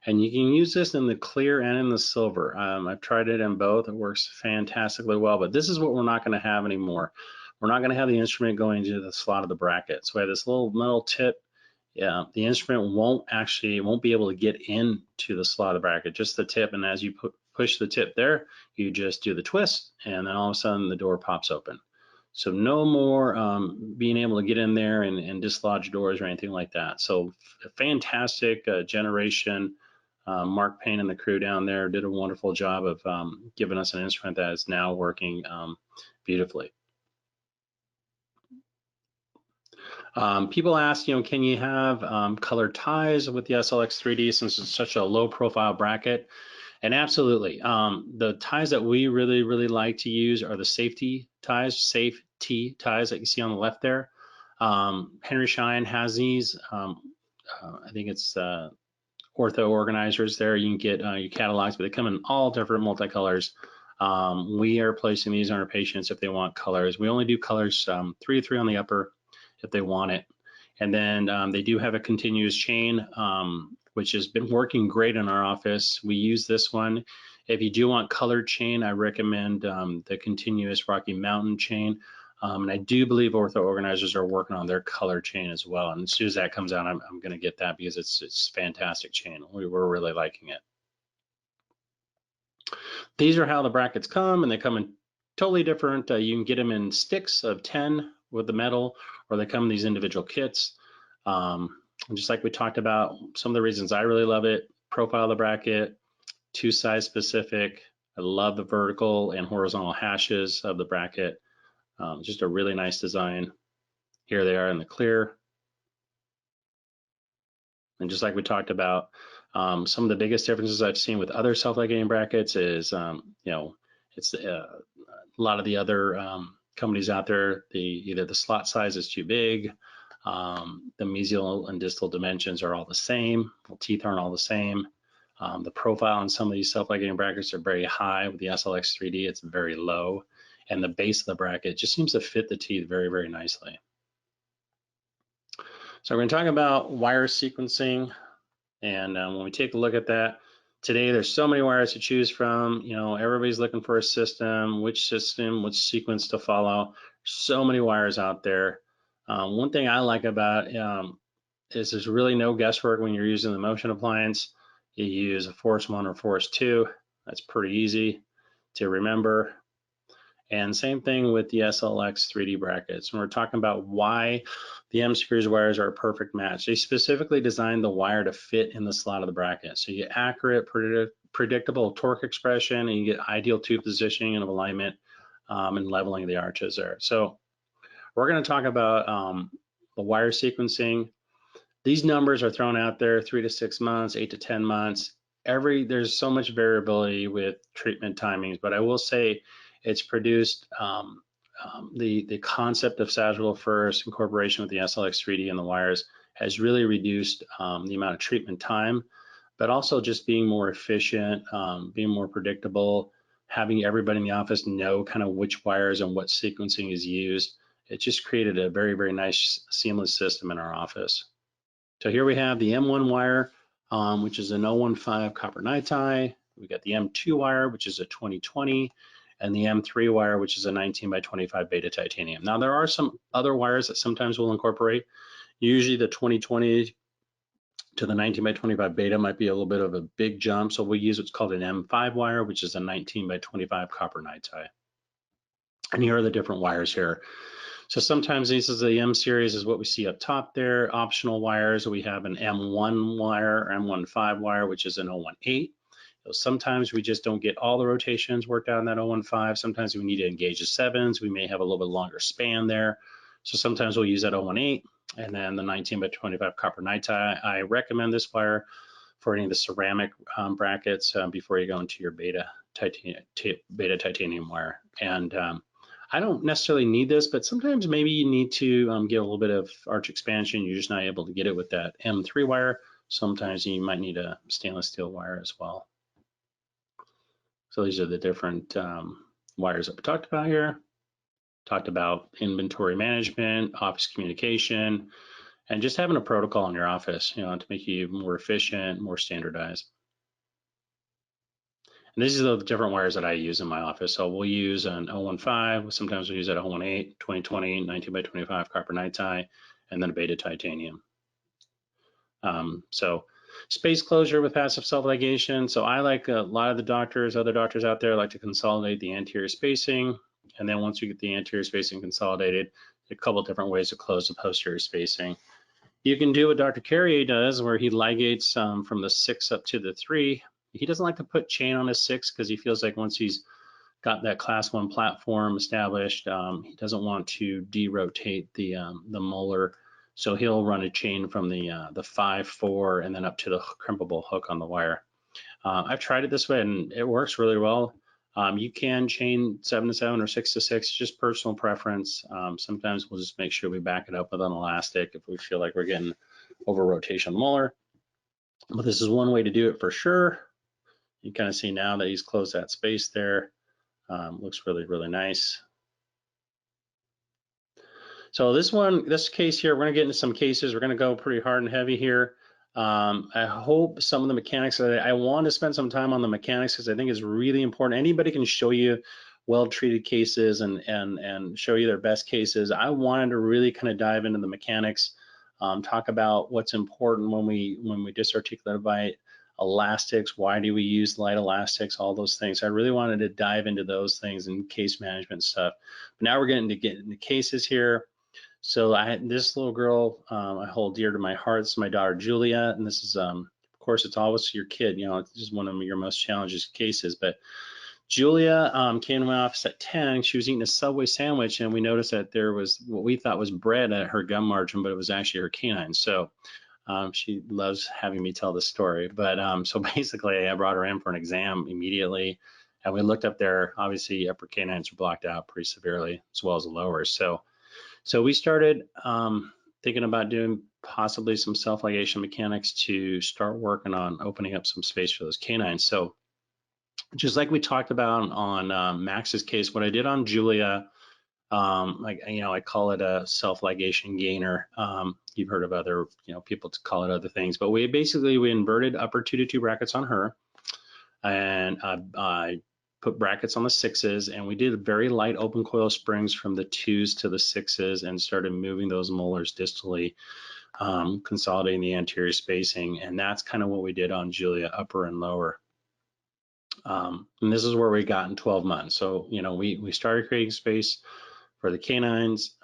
and you can use this in the clear and in the silver. I've tried it in both. It works fantastically well, but this is what we're not going to have anymore. We're not going to have the instrument going into the slot of the bracket. So we have this little metal tip. Yeah, the instrument won't be able to get into the slot of the bracket, just the tip. And as you push the tip there, you just do the twist, and then all of a sudden the door pops open. So no more being able to get in there and dislodge doors or anything like that. So fantastic generation. Mark Payne and the crew down there did a wonderful job of giving us an instrument that is now working beautifully. People ask, can you have colored ties with the SLX 3D since it's such a low profile bracket? And absolutely. The ties that we really like to use are the safety ties that you see on the left there. Henry Schein has these. I think it's ortho organizers there. You can get your catalogs, but they come in all different multicolors. We are placing these on our patients if they want colors. We only do colors 3 to 3 on the upper if they want it. And then they do have a continuous chain, which has been working great in our office. We use this one. If you do want colored chain, I recommend the continuous Rocky Mountain chain. And I do believe ortho organizers are working on their color chain as well. And as soon as that comes out, I'm going to get that because it's fantastic chain. We're really liking it. these are how the brackets come, and they come in totally different. You can get them in sticks of 10 with the metal, or they come in these individual kits. And just like we talked about, some of the reasons I really love it: profile of the bracket, 2 size specific. I love the vertical and horizontal hashes of the bracket. Just a really nice design. Here they are in the clear. And just like we talked about, some of the biggest differences I've seen with other self-ligating brackets is, it's a lot of the other companies out there, either the slot size is too big, the mesial and distal dimensions are all the same, the teeth aren't all the same. The profile on some of these self-ligating brackets are very high. With the SLX 3D, it's very low. And the base of the bracket just seems to fit the teeth very, very nicely. So we're going to talk about wire sequencing. And when we take a look at that, today there's so many wires to choose from. Everybody's looking for a system, which sequence to follow. So many wires out there. One thing I like about is there's really no guesswork when you're using the Motion appliance. You use a Force 1 or Force 2. That's pretty easy to remember. And same thing with the SLX 3D brackets. When we're talking about why the M-Series wires are a perfect match, they specifically designed the wire to fit in the slot of the bracket. So you get accurate, predictable torque expression, and you get ideal tooth positioning and alignment and leveling of the arches there. So we're going to talk about the wire sequencing. These numbers are thrown out there: 3 to 6 months, 8 to 10 months. There's so much variability with treatment timings, but I will say it's produced the concept of sagittal first incorporation with the SLX 3D and the wires has really reduced the amount of treatment time, but also just being more efficient, being more predictable, having everybody in the office know kind of which wires and what sequencing is used. It just created a very, very nice seamless system in our office. So here we have the M1 wire, which is an 015 copper nitai. We got the M2 wire, which is a 2020, and the M3 wire, which is a 19 by 25 beta titanium. Now there are some other wires that sometimes we'll incorporate. Usually the 2020 to the 19 by 25 beta might be a little bit of a big jump, so we'll use what's called an M5 wire, which is a 19 by 25 copper nitai. And here are the different wires here. So sometimes this is the M series is what we see up top there. Optional wires, we have an M1 wire or M15 wire, which is an 018. So sometimes we just don't get all the rotations worked out in that 015. Sometimes we need to engage the 7s. We may have a little bit longer span there. So sometimes we'll use that 018 and then the 19 by 25 copper nitai. I recommend this wire for any of the ceramic brackets before you go into your beta titanium wire. And I don't necessarily need this, but sometimes maybe you need to get a little bit of arch expansion. You're just not able to get it with that M3 wire. Sometimes you might need a stainless steel wire as well. So these are the different wires that we talked about here. Talked about inventory management, office communication, and just having a protocol in your office, to make you more efficient, more standardized. And these are the different wires that I use in my office. So we'll use an 015, sometimes we'll use an 018, 2020, 19 by 25 copper nitai, and then a beta titanium. So space closure with passive self-ligation. So I like a lot of the doctors, other doctors out there like to consolidate the anterior spacing. And then once you get the anterior spacing consolidated, a couple different ways to close the posterior spacing. You can do what Dr. Carriere does, where he ligates from the 6 up to the 3. He doesn't like to put chain on his 6 because he feels like once he's got that class 1 platform established, he doesn't want to derotate the molar. So he'll run a chain from the 5-4 and then up to the crimpable hook on the wire. I've tried it this way and it works really well. You can chain 7 to 7 or 6 to 6, just personal preference. Sometimes we'll just make sure we back it up with an elastic if we feel like we're getting over rotation molar. But this is one way to do it for sure. You kind of see now that he's closed that space there. Looks really, really nice. So this case here, we're gonna get into some cases. We're gonna go pretty hard and heavy here. I hope some of the mechanics, I want to spend some time on the mechanics because I think it's really important. Anybody can show you well-treated cases and show you their best cases. I wanted to really kind of dive into the mechanics, talk about what's important when we disarticulate a bite, elastics, why do we use light elastics, all those things. I really wanted to dive into those things and case management stuff. But now we're getting into cases here. So this little girl I hold dear to my heart. This is my daughter Julia, and this is of course it's always your kid. You know, it's just one of your most challenging cases. But Julia came to my office at 10. She was eating a Subway sandwich, and we noticed that there was what we thought was bread at her gum margin, but it was actually her canine. So she loves having me tell this story. But so basically, I brought her in for an exam immediately, and we looked up there. Obviously, upper canines are blocked out pretty severely, as well as the lower. So we started thinking about doing possibly some self-ligation mechanics to start working on opening up some space for those canines. So just like we talked about on Max's case, what I did on Julia, I call it a self-ligation gainer. You've heard of other, people call it other things, but we inverted upper 2 to 2 brackets on her, and I put brackets on the 6s, and we did very light open coil springs from the 2s to the 6s and started moving those molars distally, consolidating the anterior spacing, and that's kind of what we did on Julia, upper and lower. And this is where we got in 12 months. So, we started creating space for the canines.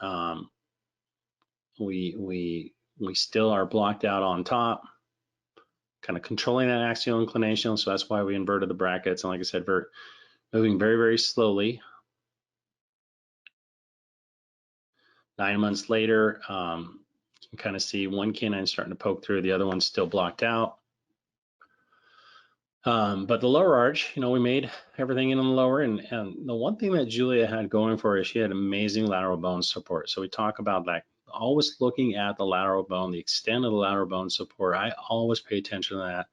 We still are blocked out on top, kind of controlling that axial inclination. So that's why we inverted the brackets. And like I said, we're moving very, very slowly. 9 months later, you can kind of see one canine starting to poke through, the other one's still blocked out. But the lower arch, we made everything in the lower, and the one thing that Julia had going for her is she had amazing lateral bone support. So we talk about that, always looking at the lateral bone, the extent of the lateral bone support. I always pay attention to that,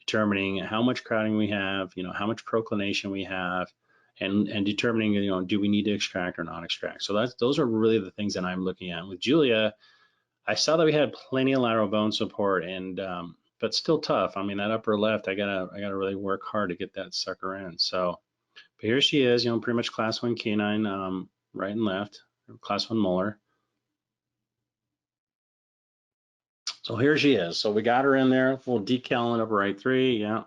determining how much crowding we have, how much proclination we have, and determining, do we need to extract or not extract. So those are really the things that I'm looking at. With Julia, I saw that we had plenty of lateral bone support, and but still tough. I mean, that upper left, I gotta really work hard to get that sucker in. So, but here she is, pretty much class 1 canine, right and left, class 1 molar. So here she is. So we got her in there, little decal on upper right 3. Yeah,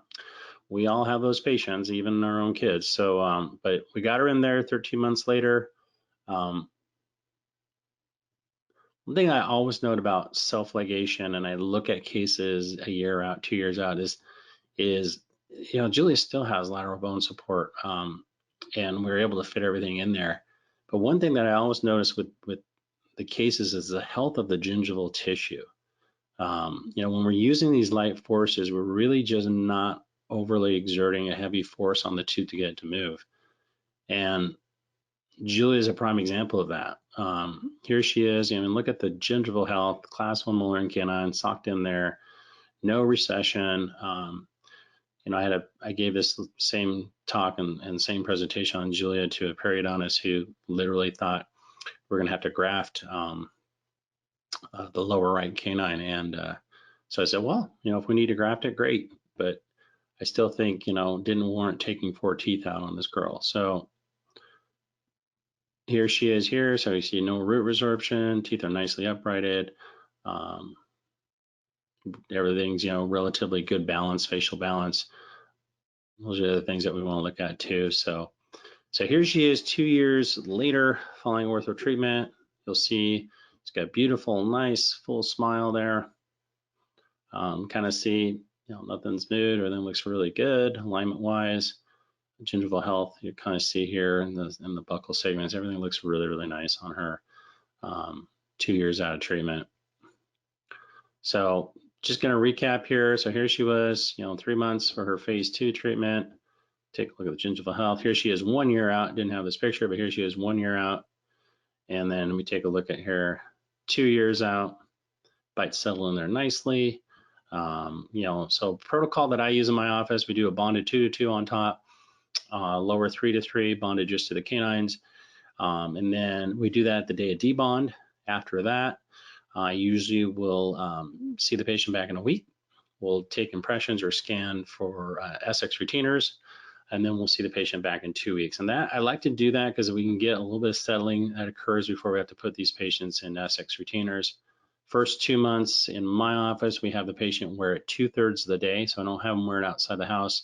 we all have those patients, even our own kids. So, but we got her in there 13 months later. One thing I always note about self-ligation, and I look at cases a year out, 2 years out, is Julia still has lateral bone support, and we're able to fit everything in there. But one thing that I always notice with the cases is the health of the gingival tissue. When we're using these light forces, we're really just not overly exerting a heavy force on the tooth to get it to move. And Julia is a prime example of that. Here she is. Look at the gingival health, class 1 molar and canine, socked in there, no recession. I gave this same talk and same presentation on Julia to a periodontist who literally thought we're going to have to graft the lower right canine. And so I said, well, if we need to graft it, great. But I still think, didn't warrant taking 4 teeth out on this girl. So here she is here. So you see no root resorption, teeth are nicely uprighted. Everything's, relatively good balance, facial balance. Those are the things that we want to look at too. So here she is 2 years later following ortho treatment. You'll see it's got a beautiful, nice, full smile there. Kind of see, nothing's moved, everything looks really good alignment wise. Gingival health, you kind of see here in the buccal segments, everything looks really, really nice on her 2 years out of treatment. So just going to recap here. So here she was, 3 months for her phase 2 treatment. Take a look at the gingival health. Here she is 1 year out. Didn't have this picture, but here she is 1 year out. And then we take a look at her 2 years out. Bites settle in there nicely. So protocol that I use in my office, we do a bonded 2 to 2 on top, lower 3 to 3, bonded just to the canines. And then we do that at the day of debond. After that, I usually will see the patient back in a week. We'll take impressions or scan for SX retainers, and then we'll see the patient back in 2 weeks. And that I like to do that because we can get a little bit of settling that occurs before we have to put these patients in SX retainers. First 2 months in my office, we have the patient wear it 2/3 of the day. So I don't have them wear it outside the house.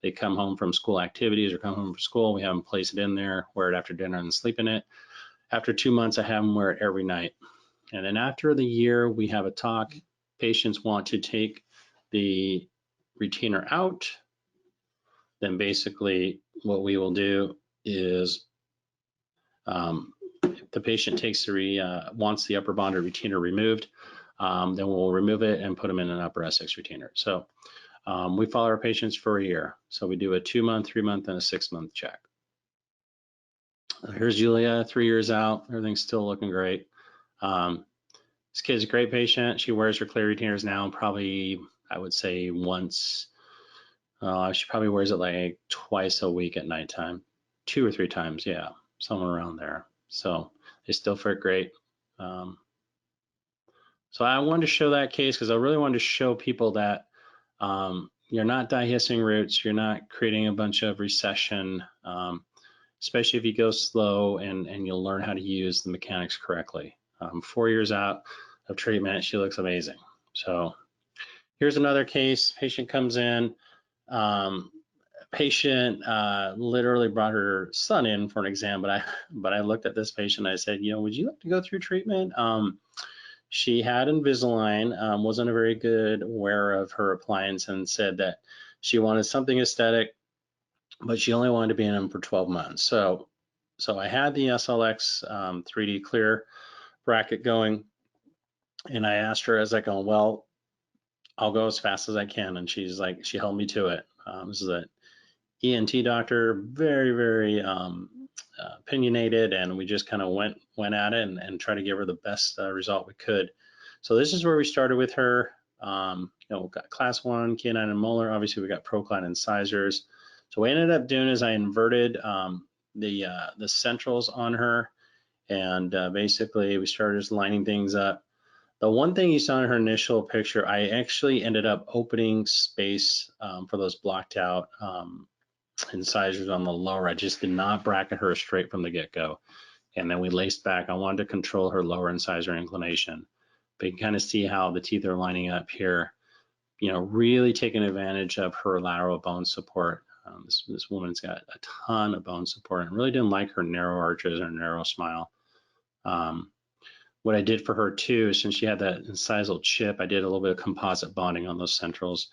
They come home from school activities or come home from school. We have them place it in there, wear it after dinner and sleep in it. After 2 months, I have them wear it every night. And then after the year, we have a talk. Patients want to take the retainer out. Then basically what we will do is if the patient takes wants the upper bond or retainer removed, then we'll remove it and put them in an upper Essex retainer. So we follow our patients for a year. So we do a 2-month, 3-month, and a 6-month check. Here's Julia, 3 years out. Everything's still looking great. This kid's a great patient. She wears her clear retainers now probably, I would say once. She probably wears it like twice a week at nighttime, 2 or 3 times, yeah, somewhere around there. So they still fit great. So I wanted to show that case because I really wanted to show people that you're not dehiscing roots, you're not creating a bunch of recession, especially if you go slow and you'll learn how to use the mechanics correctly. 4 years out of treatment, she looks amazing. So here's another case. Patient comes in. Patient literally brought her son in for an exam, but I looked at this patient and I said, you know, would you like to go through treatment? She had Invisalign, wasn't a very good wearer of her appliance, and said that she wanted something aesthetic, but she only wanted to be in them for 12 months. So I had the SLX 3D clear bracket going, and I asked her as I go, well, I'll go as fast as I can. And she's like, she held me to it. This is an ENT doctor, very, very opinionated, and we just kind of went at it and tried to give her the best result we could. So this is where we started with her. You know, we've got class 1, canine and molar. Obviously, we got procline incisors. So what I ended up doing is I inverted the centrals on her, and basically we started just lining things up. The one thing you saw in her initial picture, I actually ended up opening space for those blocked out incisors on the lower. I just did not bracket her straight from the get-go. And then we laced back. I wanted to control her lower incisor inclination. But you can kind of see how the teeth are lining up here, you know, really taking advantage of her lateral bone support. This woman's got a ton of bone support and really didn't like her narrow arches or narrow smile. What I did for her too, since she had that incisal chip, I did a little bit of composite bonding on those centrals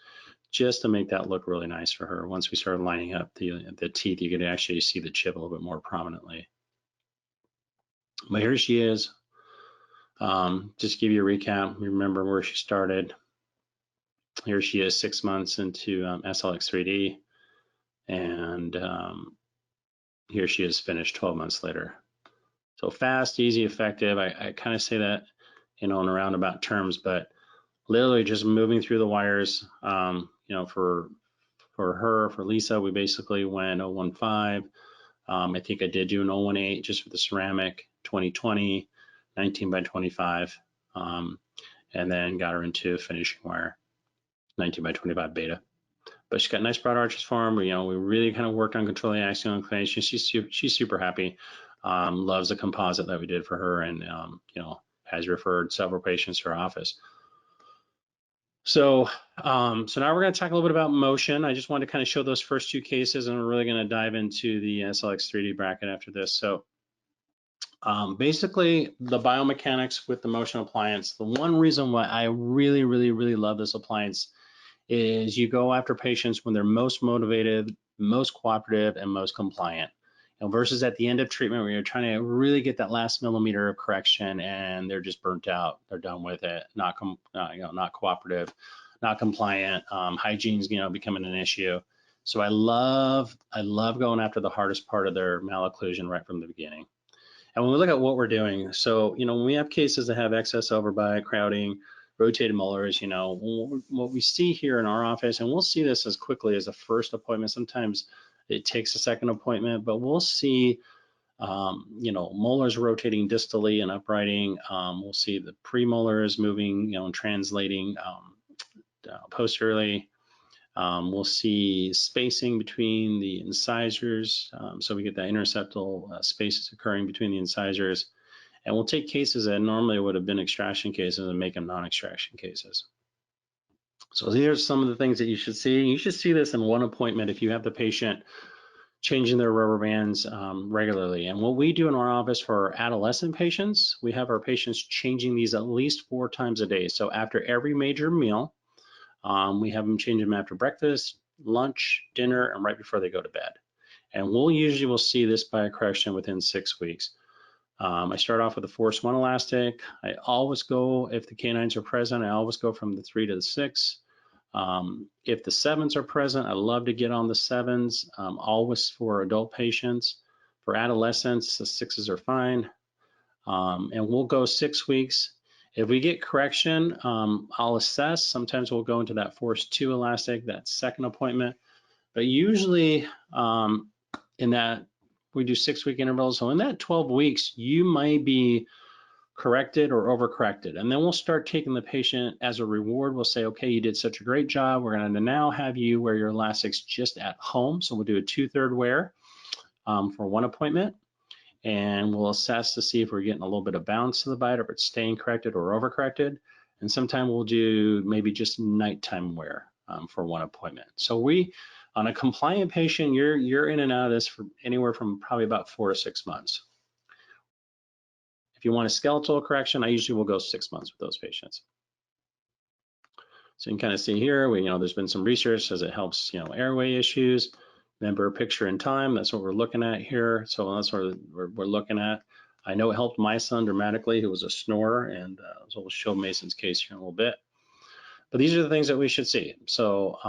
just to make that look really nice for her. Once we started lining up the teeth, you could actually see the chip a little bit more prominently. But here she is. Just to give you a recap, remember where she started. Here she is 6 months into SLX 3D, and here she is finished 12 months later. So fast, easy, effective. I kind of say that, you know, in roundabout terms, but literally just moving through the wires. You know, for Lisa, we basically went 015. I think I did do an 018 just for the ceramic, 2020, 19 by 25, and then got her into finishing wire, 19 by 25 beta. But she's got nice broad arches for him. You know, we really kind of worked on controlling axial inclination. She's super happy. Loves the composite that we did for her, and you know, has referred several patients to our office. So now we're going to talk a little bit about motion. I just wanted to kind of show those first 2 cases, and we're really going to dive into the SLX 3D bracket after this. So basically, the biomechanics with the motion appliance. The one reason why I really, really, really love this appliance is you go after patients when they're most motivated, most cooperative, and most compliant. You know, versus at the end of treatment where you're trying to really get that last millimeter of correction and they're just burnt out, they're done with it, not cooperative, not compliant, hygiene's, you know, becoming an issue. So I love going after the hardest part of their malocclusion right from the beginning. And when we look at what we're doing, so, you know, when we have cases that have excess overbite, crowding, rotated molars, you know, what we see here in our office, and we'll see this as quickly as a first appointment. Sometimes it takes a second appointment, but we'll see, you know, molars rotating distally and uprighting. We'll see the premolars moving, you know, and translating posteriorly. We'll see spacing between the incisors, so we get that interceptal spaces occurring between the incisors. And we'll take cases that normally would have been extraction cases and make them non-extraction cases. So these are some of the things that you should see. You should see this in one appointment if you have the patient changing their rubber bands regularly. And what we do in our office for adolescent patients, we have our patients changing these at least 4 times a day. So after every major meal, we have them change them after breakfast, lunch, dinner, and right before they go to bed. And we'll usually see this by a correction within 6 weeks. I start off with a force 1 elastic. I always go, if the canines are present, I always go from the 3 to the 6. If the 7s are present, I love to get on the 7s, always for adult patients. For adolescents, the 6s are fine. And we'll go 6 weeks. If we get correction, I'll assess. Sometimes we'll go into that force 2 elastic, that second appointment. But usually in that, we do 6-week intervals. So in that 12 weeks, you might be corrected or overcorrected. And then we'll start taking the patient as a reward. We'll say, okay, you did such a great job. We're going to now have you wear your elastics just at home. So we'll do a 2/3 wear for 1 appointment. And we'll assess to see if we're getting a little bit of bounce to the bite, or if it's staying corrected or overcorrected. And sometime we'll do maybe just nighttime wear for 1 appointment. So on a compliant patient, you're in and out of this for anywhere from probably about 4 to 6 months. If you want a skeletal correction, I usually will go 6 months with those patients. So you can kind of see here, there's been some research as it helps, airway issues. Remember, picture in time, that's what we're looking at here. So that's what we're looking at. I know it helped my son dramatically, who was a snorer, and so we'll show Mason's case here in a little bit. But these are the things that we should see. So,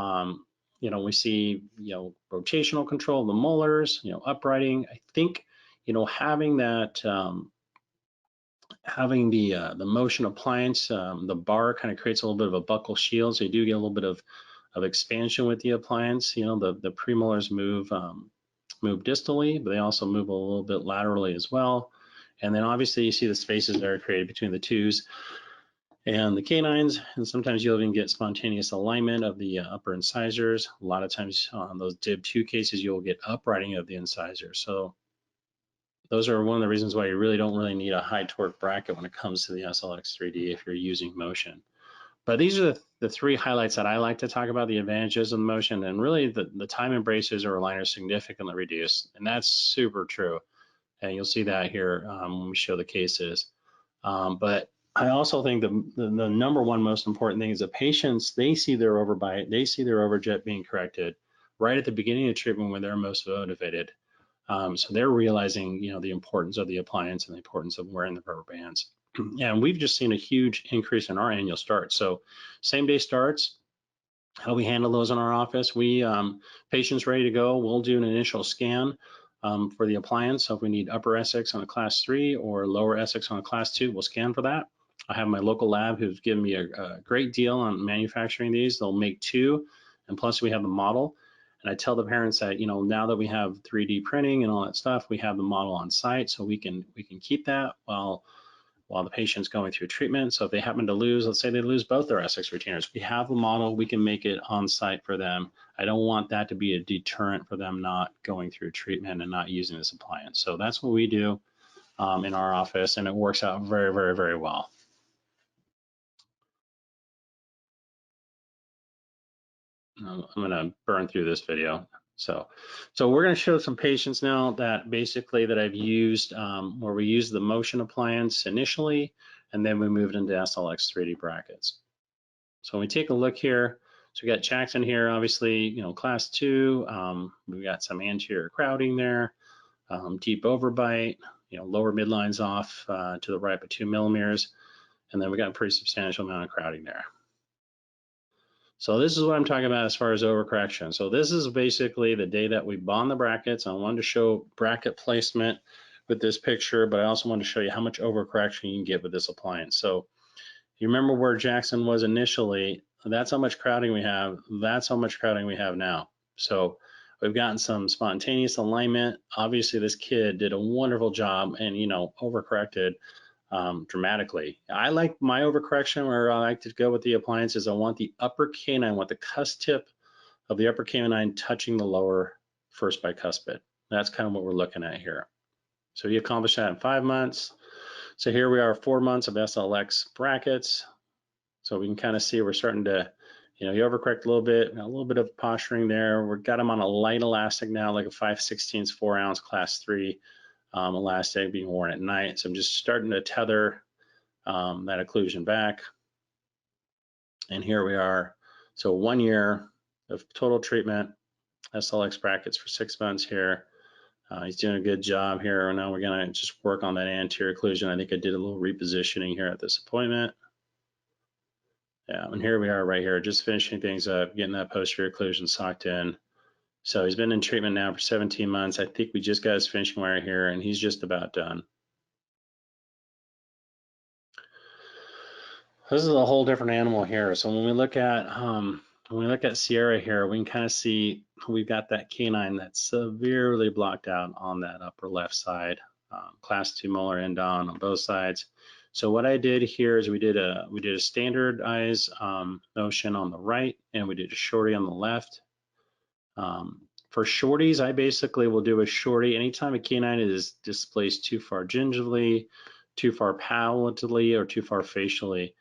we see, rotational control of the molars, uprighting. I think, having that, having the motion appliance, the bar kind of creates a little bit of a buccal shield, so you do get a little bit of expansion with the appliance. The premolars move distally, but they also move a little bit laterally as well. And then obviously you see the spaces that are created between the 2s and the canines, and sometimes you'll even get spontaneous alignment of the upper incisors. A lot of times on those DIB 2 cases, you'll get uprighting of the incisor. So those are one of the reasons why you really don't need a high torque bracket when it comes to the SLX 3D if you're using motion. But these are the 3 highlights that I like to talk about, the advantages of the motion, and really the time in braces or aligners significantly reduced, and that's super true. And you'll see that here when we show the cases. But I also think the number one most important thing is the patients, they see their overbite, they see their overjet being corrected right at the beginning of treatment when they're most motivated. So they're realizing, the importance of the appliance and the importance of wearing the rubber bands. And we've just seen a huge increase in our annual starts. So same day starts, how we handle those in our office, we patients ready to go, we'll do an initial scan for the appliance. So if we need upper Essex on a class 3 or lower Essex on a class 2, we'll scan for that. I have my local lab who's given me a great deal on manufacturing these. They'll make 2, and plus we have the model. And I tell the parents that, now that we have 3D printing and all that stuff, we have the model on site, so we can keep that while the patient's going through treatment. So if they happen to lose, let's say they lose both their Essex retainers, we have the model, we can make it on site for them. I don't want that to be a deterrent for them not going through treatment and not using this appliance. So that's what we do in our office, and it works out very, very, very well. I'm gonna burn through this video. So we're gonna show some patients now that basically that I've used where we use the motion appliance initially, and then we moved into SLX 3D brackets. So when we take a look here, so we got Jackson here, obviously, class 2, we've got some anterior crowding there, deep overbite, lower midlines off to the right by 2 millimeters, and then we got a pretty substantial amount of crowding there. So this is what I'm talking about as far as overcorrection. So this is basically the day that we bond the brackets. I wanted to show bracket placement with this picture, but I also wanted to show you how much overcorrection you can get with this appliance. So you remember where Jackson was initially, that's how much crowding we have, that's how much crowding we have now. So we've gotten some spontaneous alignment. Obviously this kid did a wonderful job and, overcorrected dramatically. I like my overcorrection where I like to go with the appliances. I want the upper canine, I want the cusp tip of the upper canine touching the lower first bicuspid. That's kind of what we're looking at here. So you accomplish that in 5 months. So here we are, 4 months of SLX brackets. So we can kind of see we're starting to, you overcorrect a little bit of posturing there. We've got them on a light elastic now, like a 5/16 4 ounce class 3 elastic being worn at night. So I'm just starting to tether that occlusion back. And here we are. So 1 year of total treatment, SLX brackets for 6 months here. He's doing a good job here. Now we're gonna just work on that anterior occlusion. I think I did a little repositioning here at this appointment. Yeah, and here we are right here, just finishing things up, getting that posterior occlusion socked in. So he's been in treatment now for 17 months. I think we just got his finishing wire here, and he's just about done. This is a whole different animal here. So when we look at Sierra here, we can kind of see we've got that canine that's severely blocked out on that upper left side, class 2 molar end on both sides. So what I did here is we did a standardize motion on the right, and we did a shorty on the left. For shorties, I basically will do a shorty anytime a canine is displaced too far gingivally, too far palatally, or too far facially.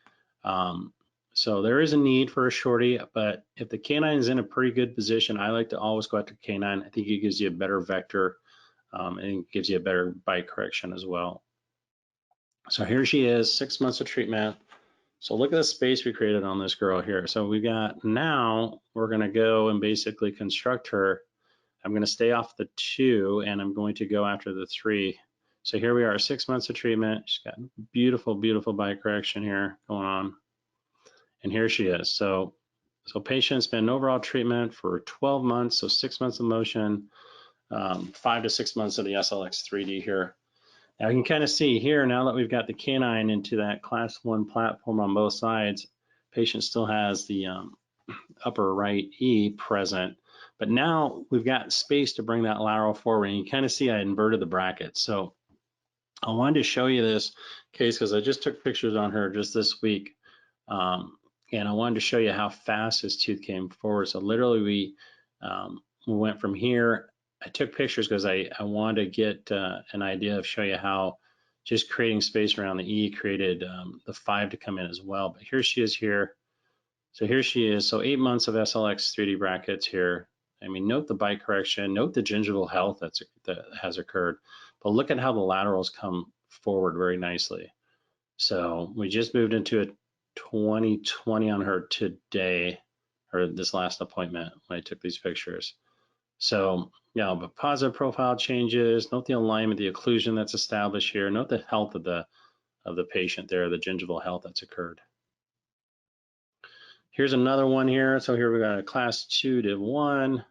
So there is a need for a shorty, but if the canine is in a pretty good position, I like to always go after the canine. I think it gives you a better vector and it gives you a better bite correction as well. So here she is, 6 months of treatment. So look at the space we created on this girl here. So we got, now we're gonna go and basically construct her. I'm gonna stay off the 2 and I'm going to go after the 3. So here we are, 6 months of treatment. She's got beautiful, beautiful bite correction here going on. And here she is. So patient's been in overall treatment for 12 months, so 6 months of motion, 5 to 6 months of the SLX 3D here. Now you can kind of see here, now that we've got the canine into that class 1 platform on both sides, patient still has the upper right E present, but now we've got space to bring that lateral forward, and you kind of see I inverted the bracket. So I wanted to show you this case because I just took pictures on her just this week. And I wanted to show you how fast his tooth came forward. So literally we went from here. I took pictures because I wanted to get an idea of show you how just creating space around the E created the 5 to come in as well. But here she is here. So here she is. So 8 months of SLX 3D brackets here. I mean, note the bite correction, note the gingival health that has occurred, but look at how the laterals come forward very nicely. So we just moved into a 20/20 on her today, or this last appointment when I took these pictures. So, but positive profile changes, note the alignment, the occlusion that's established here, note the health of the patient there, the gingival health that's occurred. Here's another one here. So here we got a class 2 div 1.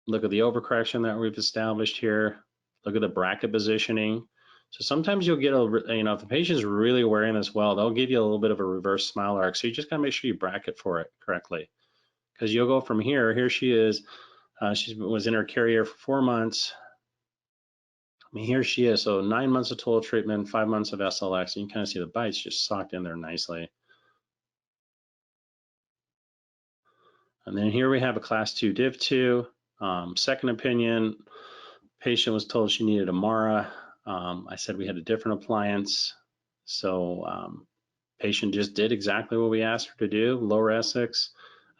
Look at the overcorrection that we've established here. Look at the bracket positioning. So sometimes you'll get if the patient's really wearing this well, they'll give you a little bit of a reverse smile arc. So you just gotta make sure you bracket for it correctly, because you'll go from here she is, she was in her Carriere for 4 months. I mean, here she is, so 9 months of total treatment, 5 months of SLX, and you can kind of see the bites just socked in there nicely. And then here we have a class 2 div 2, second opinion. Patient was told she needed a MARA. I said we had a different appliance. So patient just did exactly what we asked her to do, lower Essex.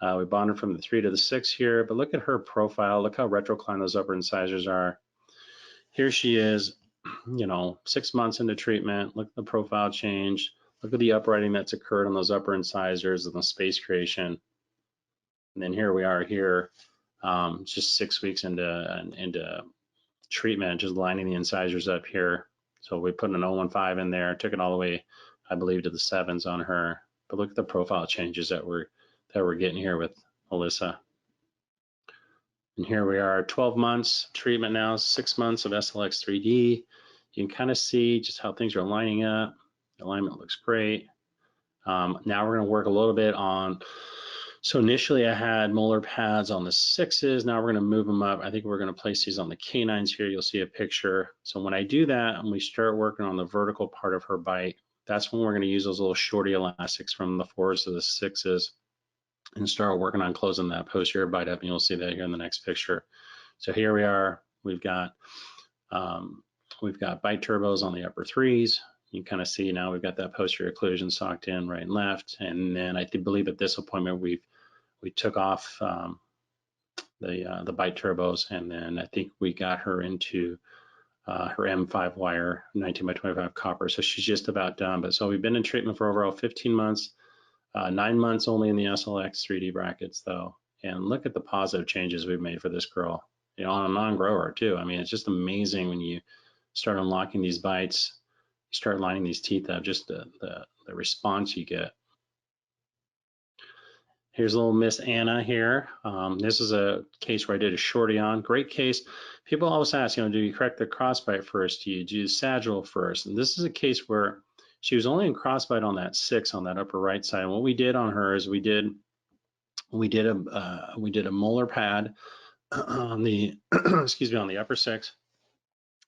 We bonded from the 3 to the 6 here, but look at her profile. Look how retroclined those upper incisors are. Here she is, 6 months into treatment. Look at the profile change. Look at the uprighting that's occurred on those upper incisors and the space creation. And then here we are here, just 6 weeks into treatment, just lining the incisors up here. So we put an 015 in there, took it all the way, I believe, to the 7s on her. But look at the profile changes that we're getting here with Alyssa. And here we are, 12 months treatment now, 6 months of SLX 3D. You can kind of see just how things are lining up. The alignment looks great. Now we're going to work a little bit on, so initially I had molar pads on the 6s. Now we're going to move them up. I think we're going to place these on the canines here. You'll see a picture. So when I do that and we start working on the vertical part of her bite, that's when we're going to use those little shorty elastics from the 4s to the 6s and start working on closing that posterior bite up. And you'll see that here in the next picture. So here we are. We've got We've got bite turbos on the upper threes. You kind of see now we've got that posterior occlusion socked in right and left. And then I believe at this appointment we took off the bite turbos, and then I think we got her into her M5 wire 19 by 25 copper. So she's just about done. But so we've been in treatment for overall 15 months, 9 months only in the SLX 3D brackets though. And look at the positive changes we've made for this girl, you know, on a non-grower too. I mean, it's just amazing when you start unlocking these bites, you start lining these teeth up, just the response you get. Here's little Miss Anna here. This is a case where I did a shorty on. Great case. People always ask, you know, do you correct the crossbite first? Do you do sagittal first? And this is a case where she was only in crossbite on that 6 on that upper right side. And what we did on her is we did a molar pad on the excuse me, on the upper 6,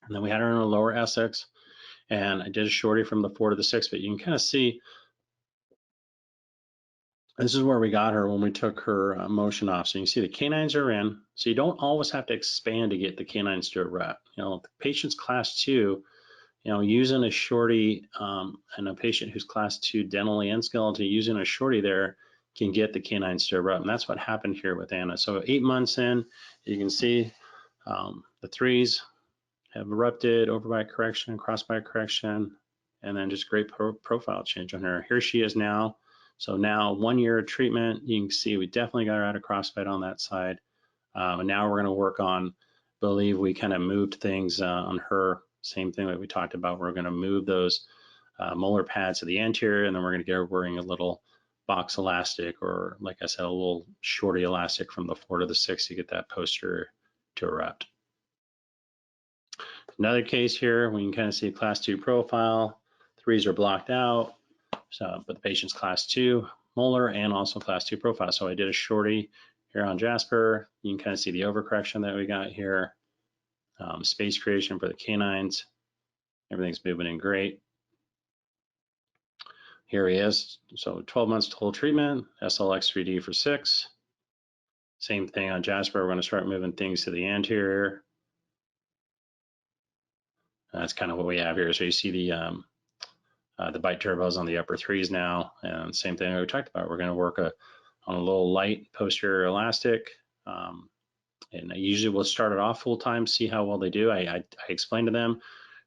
and then we had her in a lower S6, and I did a shorty from the 4 to the 6. But you can kind of see this is where we got her when we took her motion off. So you can see the canines are in. So you don't always have to expand to get the canines to erupt. You know, the patient's class 2, you know, using a shorty and a patient who's class 2 dentally and skeletal, using a shorty there can get the canines to erupt. And that's what happened here with Anna. So 8 months in, you can see the 3s have erupted, overbite correction, crossbite correction, and then just great profile change on her. Here she is now. So now 1 year of treatment, you can see we definitely got her out of crossbite on that side. And now we're going to work on, believe we kind of moved things on her. Same thing that we talked about. We're going to move those molar pads to the anterior, and then we're going to get her wearing a little box elastic, or like I said, a little shorty elastic from the 4 to the 6 to get that posterior to erupt. Another case here, we can kind of see a class 2 profile. 3s are blocked out. So, but the patient's class 2 molar and also class 2 profile. So I did a shorty here on Jasper. You can kind of see the overcorrection that we got here. Space creation for the canines. Everything's moving in great. Here he is. So 12 months total treatment, SLX 3D for 6. Same thing on Jasper. We're going to start moving things to the anterior. That's kind of what we have here. So you see the bite turbos on the upper 3s now, and same thing we talked about. We're going to work on a little light posterior elastic, and I usually will start it off full time, see how well they do. I explain to them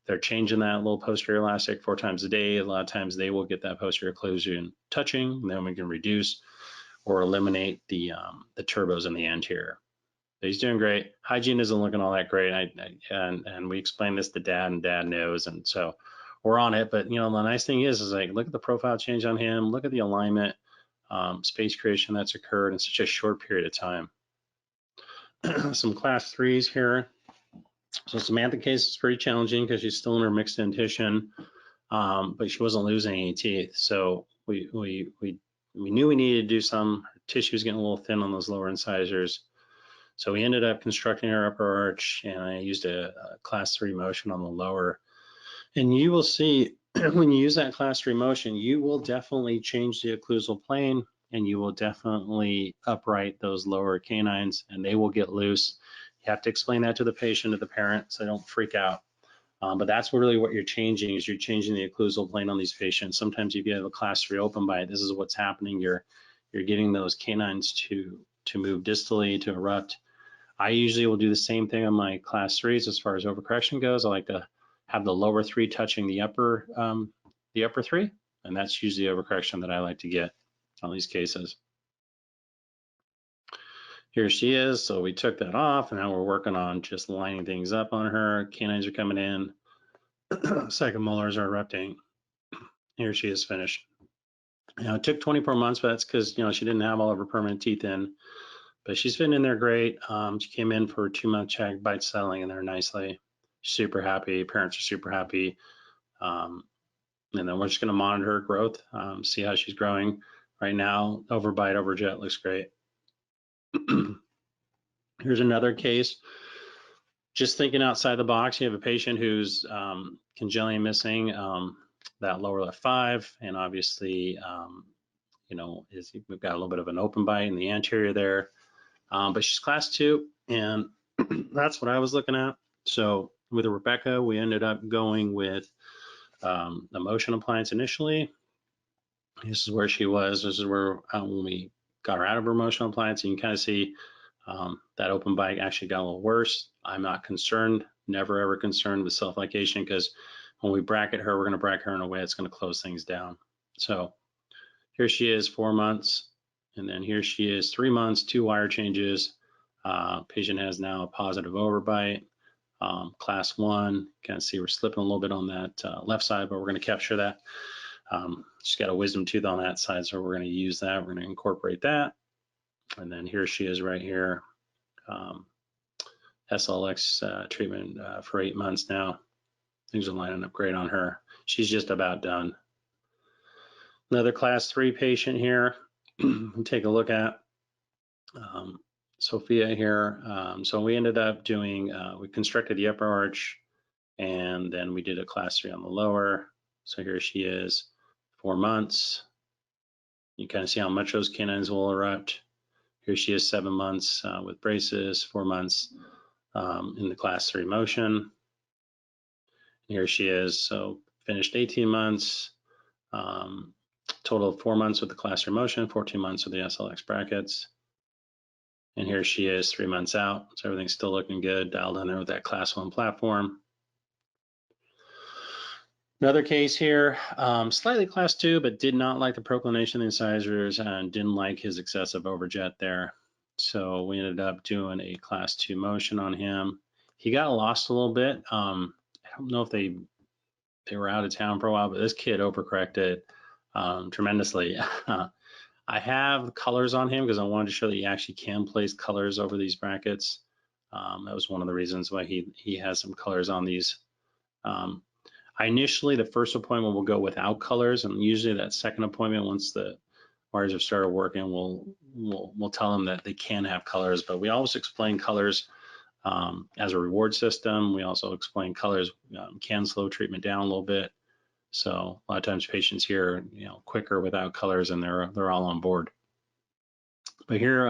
they're changing that little posterior elastic 4 times a day. A lot of times they will get that posterior occlusion touching, and then we can reduce or eliminate the turbos in the anterior. But he's doing great. Hygiene isn't looking all that great, and we explained this to Dad, and Dad knows, and so we're on it. But you know, the nice thing is like, look at the profile change on him, look at the alignment, space creation that's occurred in such a short period of time. Some class 3s here. So Samantha case is pretty challenging because she's still in her mixed dentition, but she wasn't losing any teeth. So we knew we needed to do some. Her tissue was getting a little thin on those lower incisors. So we ended up constructing her upper arch, and I used a class 3 motion on the lower. And you will see when you use that class 3 motion, you will definitely change the occlusal plane, and you will definitely upright those lower canines, and they will get loose. You have to explain that to the patient, to the parent, so don't freak out. But that's really what you're changing, is you're changing the occlusal plane on these patients. Sometimes if you have a class 3 open bite, this is what's happening. You're getting those canines to move distally, to erupt. I usually will do the same thing on my class 3s as far as overcorrection goes. I like to have the lower 3 touching the upper 3, and that's usually the overcorrection that I like to get on these cases. Here she is. So we took that off, and now we're working on just lining things up on her. Canines are coming in. Second molars are erupting. Here she is finished. You know, it took 24 months, but that's because, you know, she didn't have all of her permanent teeth in. But she's fitting in there great. She came in for a 2-month check, bite settling in there nicely. Super happy. Parents are super happy. And then we're just going to monitor her growth, see how she's growing. Right now, overbite, overjet looks great. Here's another case. Just thinking outside the box, you have a patient who's congenitally missing that lower left 5, and obviously, you know, we've got a little bit of an open bite in the anterior there. But she's class 2, and that's what I was looking at. So with Rebecca, we ended up going with the Motion appliance initially. This is where she was. This is where when we got her out of her Motion appliance, and you can kind of see that open bite actually got a little worse. I'm not concerned, never ever concerned with self-ligation, because when we bracket her, we're going to bracket her in a way that's going to close things down. So here she is 4 months, and then here she is 3 months, 2 wire changes. Patient has now a positive overbite, class 1. You can see we're slipping a little bit on that left side, but we're going to capture that. She's got a wisdom tooth on that side, so we're going to use that. We're going to incorporate that. And then here she is right here, SLX treatment for 8 months now. Things are lining up great on her. She's just about done. Another class 3 patient here. We'll take a look at Sophia here. So we ended up doing, we constructed the upper arch, and then we did a class 3 on the lower. So here she is, 4 months. You kind of see how much those canines will erupt. Here she is 7 months with braces, 4 months in the class 3 motion. Here she is, so finished 18 months, total of 4 months with the class 3 motion, 14 months with the SLX brackets. And here she is 3 months out, so everything's still looking good, dialed in there with that class 1 platform. Another case here, slightly class 2, but did not like the proclination of the incisors and didn't like his excessive overjet there. So we ended up doing a class 2 motion on him. He got lost a little bit. I don't know if they were out of town for a while, but this kid overcorrected tremendously. I have colors on him because I wanted to show that you actually can place colors over these brackets. That was one of the reasons why he has some colors on these. Initially, the first appointment will go without colors, and usually that second appointment, once the wires have started working, we'll tell them that they can have colors. But we always explain colors as a reward system. We also explain colors can slow treatment down a little bit. So a lot of times patients hear, quicker without colors, and they're all on board. But here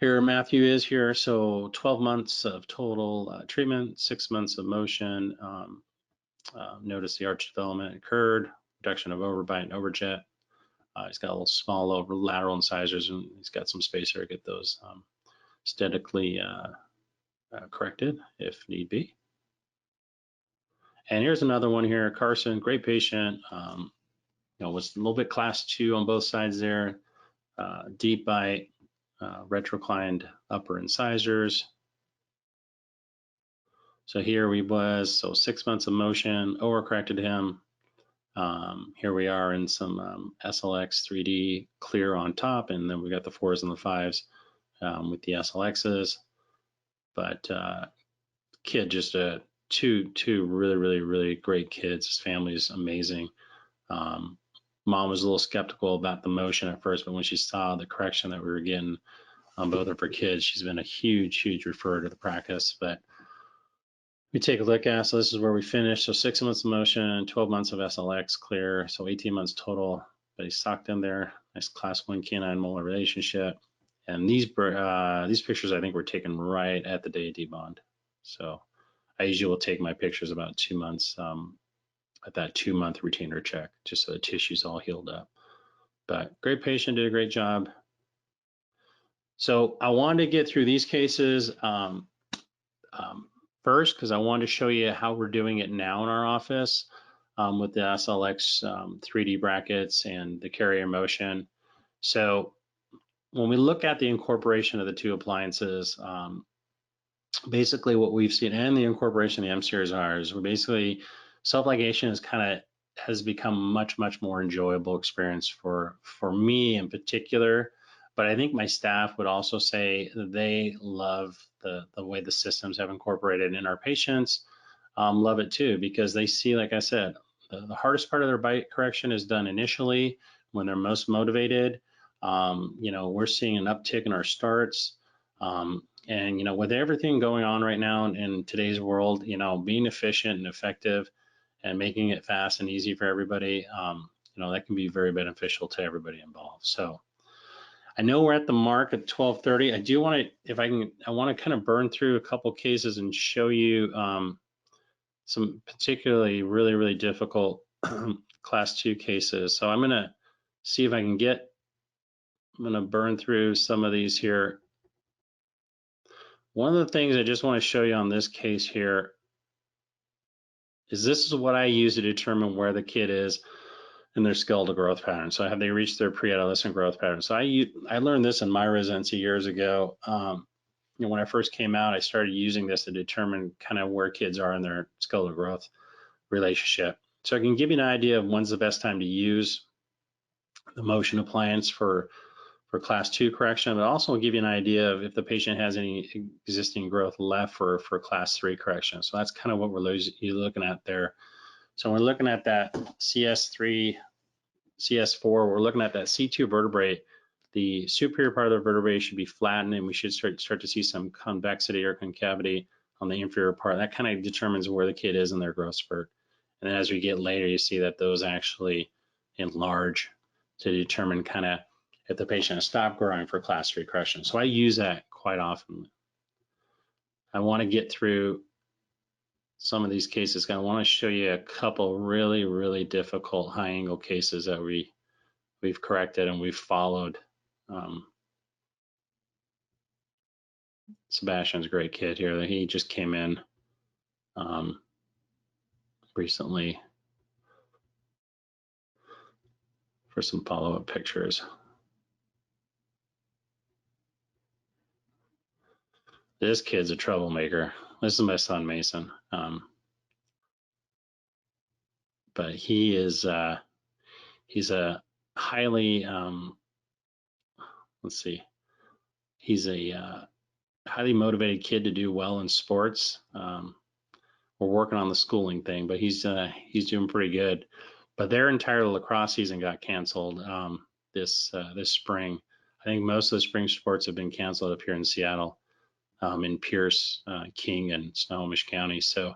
Matthew is here. So 12 months of total treatment, 6 months of motion. Notice the arch development occurred, reduction of overbite and overjet. He's got a little small over lateral incisors, and he's got some space here to get those aesthetically corrected if need be. And here's another one here, Carson, great patient. Was a little bit class 2 on both sides there. Deep bite, retroclined upper incisors. So here we was, so 6 months of motion, overcorrected him. Here we are in some SLX 3D clear on top, and then we got the 4s and the 5s with the SLXs. But kid, just two really great kids. His family is amazing. Mom was a little skeptical about the motion at first, but when she saw the correction that we were getting on both of her kids, she's been a huge referrer to the practice. But we take a look at, so this is where we finished. So 6 months of motion, 12 months of SLX clear, so 18 months total. But he's socked in there. Nice class 1 canine molar relationship. And these pictures I think were taken right at the day of debond. So I usually will take my pictures about 2 months at that 2-month retainer check, just so the tissue's all healed up. But great patient, did a great job. So I wanted to get through these cases first, because I wanted to show you how we're doing it now in our office with the SLX 3D brackets and the Carriere Motion. So when we look at the incorporation of the two appliances, basically what we've seen, and the incorporation of the M-series wires, we're basically, self-ligation has become much more enjoyable experience for me in particular. But I think my staff would also say they love the way the systems have incorporated, and our patients love it too, because they see, like I said, the hardest part of their bite correction is done initially when they're most motivated. We're seeing an uptick in our starts. And with everything going on right now in today's world, being efficient and effective and making it fast and easy for everybody, that can be very beneficial to everybody involved. So I know we're at the mark at 12:30. I do want to, I want to kind of burn through a couple cases and show you some particularly really difficult class 2 cases. So I'm gonna see if I can get, I'm gonna burn through some of these here. One of the things I just want to show you on this case here is this is what I use to determine where the kid is in their skeletal growth pattern. So have they reached their pre-adolescent growth pattern? So I learned this in my residency years ago. You know, when I first came out, I started using this to determine kind of where kids are in their skeletal growth relationship. So I can give you an idea of when's the best time to use the motion appliance for class 2 correction, but also give you an idea of if the patient has any existing growth left for class 3 correction. So that's kind of what we're looking at there. So we're looking at that CS3, CS4, we're looking at that C2 vertebrae. The superior part of the vertebrae should be flattened, and we should start to see some convexity or concavity on the inferior part. That kind of determines where the kid is in their growth spurt. And then as we get later, you see that those actually enlarge to determine kind of if the patient has stopped growing for class 3 correction. So I use that quite often. I want to get through some of these cases. I want to show you a couple really difficult high angle cases that we've corrected and we've followed. Sebastian's a great kid here. He just came in recently for some follow-up pictures. This kid's a troublemaker. This is my son Mason, but he's a highly let's see, he's a highly motivated kid to do well in sports. We're working on the schooling thing, but he's doing pretty good. But their entire lacrosse season got canceled this spring. I think most of the spring sports have been canceled up here in Seattle, in Pierce, King, and Snohomish County. So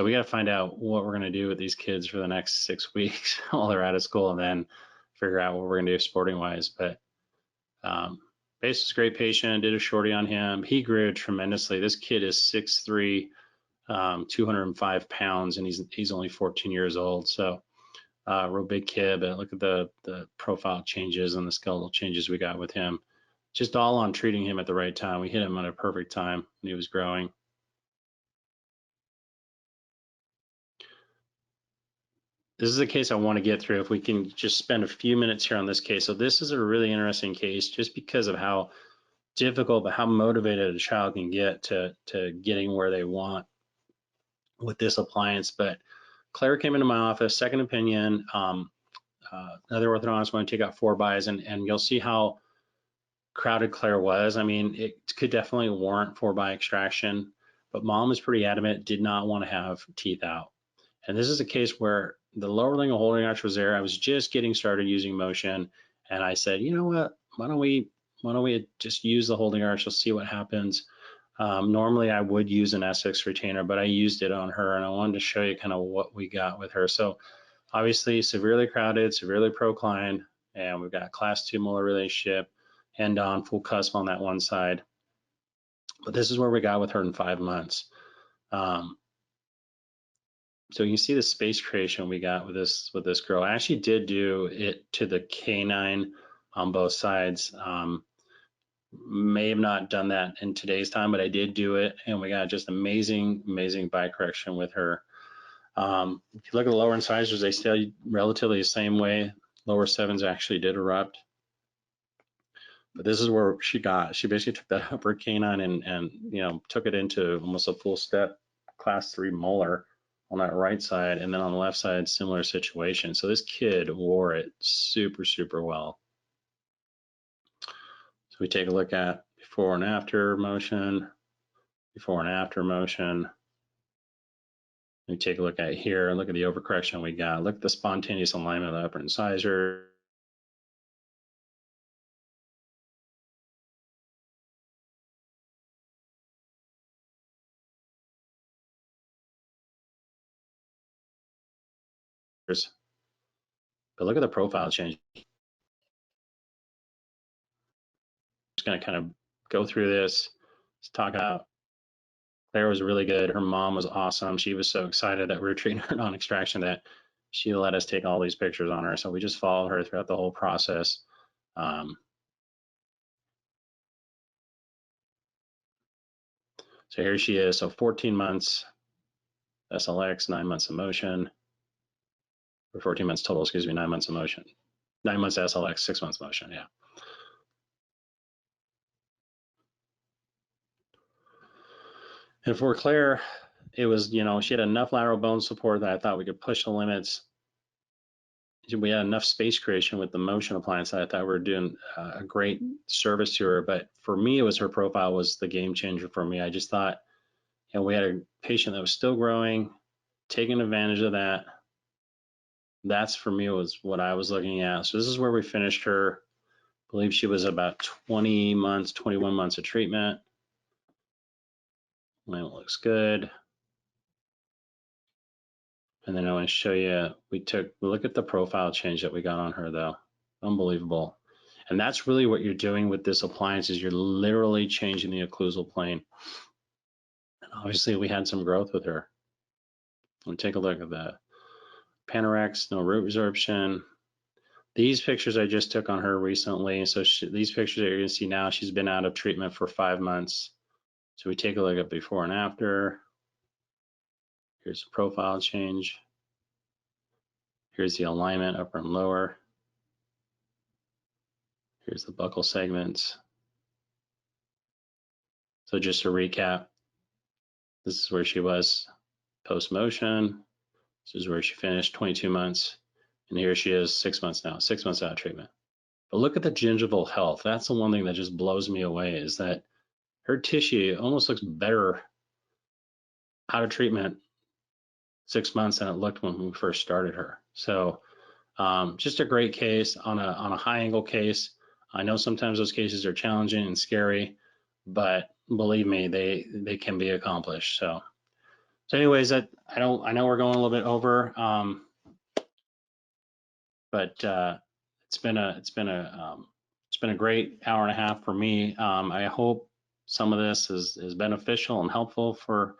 we got to find out what we're going to do with these kids for the next 6 weeks while they're out of school, and then figure out what we're going to do sporting wise. But Base was a great patient, did a shorty on him. He grew tremendously. This kid is 6'3", 205 pounds, and he's only 14 years old. So real big kid, but look at the profile changes and the skeletal changes we got with him. Just all on treating him at the right time. We hit him at a perfect time when he was growing. This is a case I want to get through. If we can just spend a few minutes here on this case. So this is a really interesting case just because of how difficult, but how motivated a child can get to getting where they want with this appliance. But Claire came into my office, second opinion. Another orthodontist wanted to take out 4 buys, and you'll see how crowded Claire was. I mean, it could definitely warrant 4-buy extraction, but mom was pretty adamant, did not want to have teeth out. And this is a case where the lower lingual holding arch was there. I was just getting started using motion, and I said, you know what, why don't we just use the holding arch? We'll see what happens. Normally I would use an SX retainer, but I used it on her, and I wanted to show you kind of what we got with her. So obviously severely crowded, severely proclined, and we've got class 2 molar relationship, end on, full cusp on that one side. But this is where we got with her in 5 months. So you can see the space creation we got with this girl. I actually did do it to the canine on both sides. May have not done that in today's time, but I did do it, and we got just amazing bite correction with her. If you look at the lower incisors, they stay relatively the same way. Lower 7s actually did erupt. But this is where she basically took that upper canine and you know, took it into almost a full step class 3 molar on that right side, and then on the left side, similar situation. So this kid wore it super well. So we take a look at before and after motion, before and after motion. We take a look at here and look at the overcorrection we got. Look at the spontaneous alignment of the upper incisor. But look at the profile change. Just going to kind of go through this. Let's talk about Claire was really good. Her mom was awesome. She was so excited that we were treating her non-extraction that she let us take all these pictures on her. So we just followed her throughout the whole process. So here she is. So 14 months SLX, 9 months of motion, or 14 months total, excuse me, 9 months of motion. 9 months SLX, 6 months motion, yeah. And for Claire, it was, you know, she had enough lateral bone support that I thought we could push the limits. We had enough space creation with the motion appliance that I thought we were doing a great service to her. But for me, it was her profile was the game changer for me. I just thought, you know, we had a patient that was still growing, taking advantage of that. That's for me was what I was looking at. So this is where we finished her. I believe she was about 20 months, 21 months of treatment. And it looks good. And then I want to show you, look at the profile change that we got on her though. Unbelievable. And that's really what you're doing with this appliance is you're literally changing the occlusal plane. And obviously we had some growth with her. We'll take a look at the Panorex, no root resorption. These pictures I just took on her recently. So these pictures that you're gonna see now, she's been out of treatment for 5 months. So we take a look at before and after. Here's the profile change. Here's the alignment, upper and lower. Here's the buccal segments. So just to recap, this is where she was post motion. This is where she finished 22 months. And here she is 6 months now, 6 months out of treatment. But look at the gingival health. That's the one thing that just blows me away is that her tissue almost looks better out of treatment 6 months than it looked when we first started her. So just a great case on a high angle case. I know sometimes those cases are challenging and scary, but believe me, they can be accomplished. So anyways, I know we're going a little bit over, but it's been a great hour and a half for me. I hope some of this is beneficial and helpful for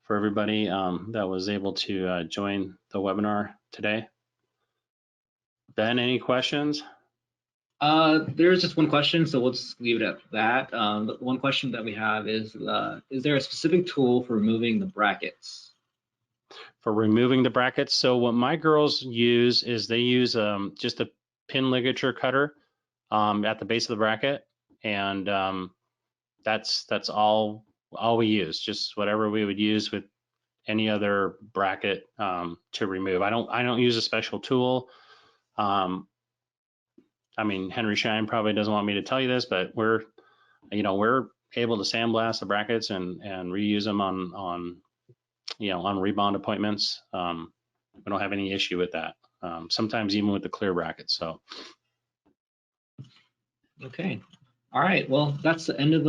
everybody that was able to join the webinar today. Ben, any questions? There's just one question, so we'll just leave it at that. The one question that we have is there a specific tool for removing the brackets? For removing the brackets, so what my girls use is they use just a pin ligature cutter at the base of the bracket, and that's all we use, just whatever we would use with any other bracket to remove. I don't use a special tool. I mean, Henry Schein probably doesn't want me to tell you this, but we're able to sandblast the brackets and reuse them on rebond appointments. We don't have any issue with that. Sometimes even with the clear brackets. So. Okay. All right. Well, that's the end of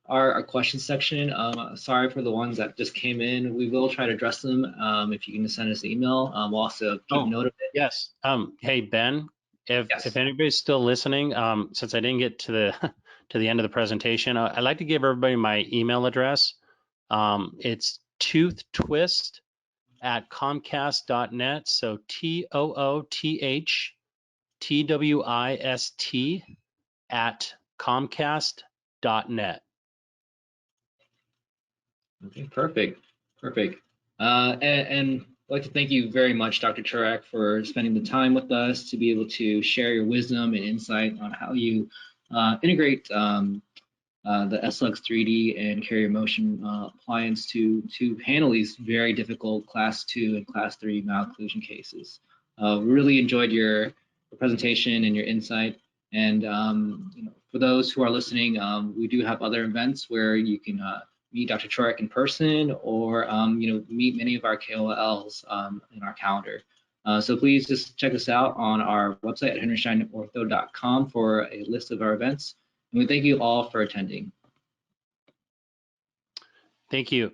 our question section. Sorry for the ones that just came in. We will try to address them. If you can just send us an email, we'll also keep note of it. Yes. Hey, Ben, if anybody's still listening, since I didn't get to the end of the presentation, I'd like to give everybody my email address. It's toothTwist@comcast.net. So TOOTHTWIST@comcast.net. Okay, perfect. And I'd like to thank you very much, Dr. Chorak, for spending the time with us to be able to share your wisdom and insight on how you integrate the SLX 3D and Carriere Motion appliance to handle these very difficult Class 2 and Class 3 malocclusion cases. Really enjoyed your presentation and your insight. And for those who are listening, we do have other events where you can meet Dr. Chorak in person, or meet many of our KOLs in our calendar. So please just check us out on our website at henryscheinortho.com for a list of our events. And we thank you all for attending. Thank you.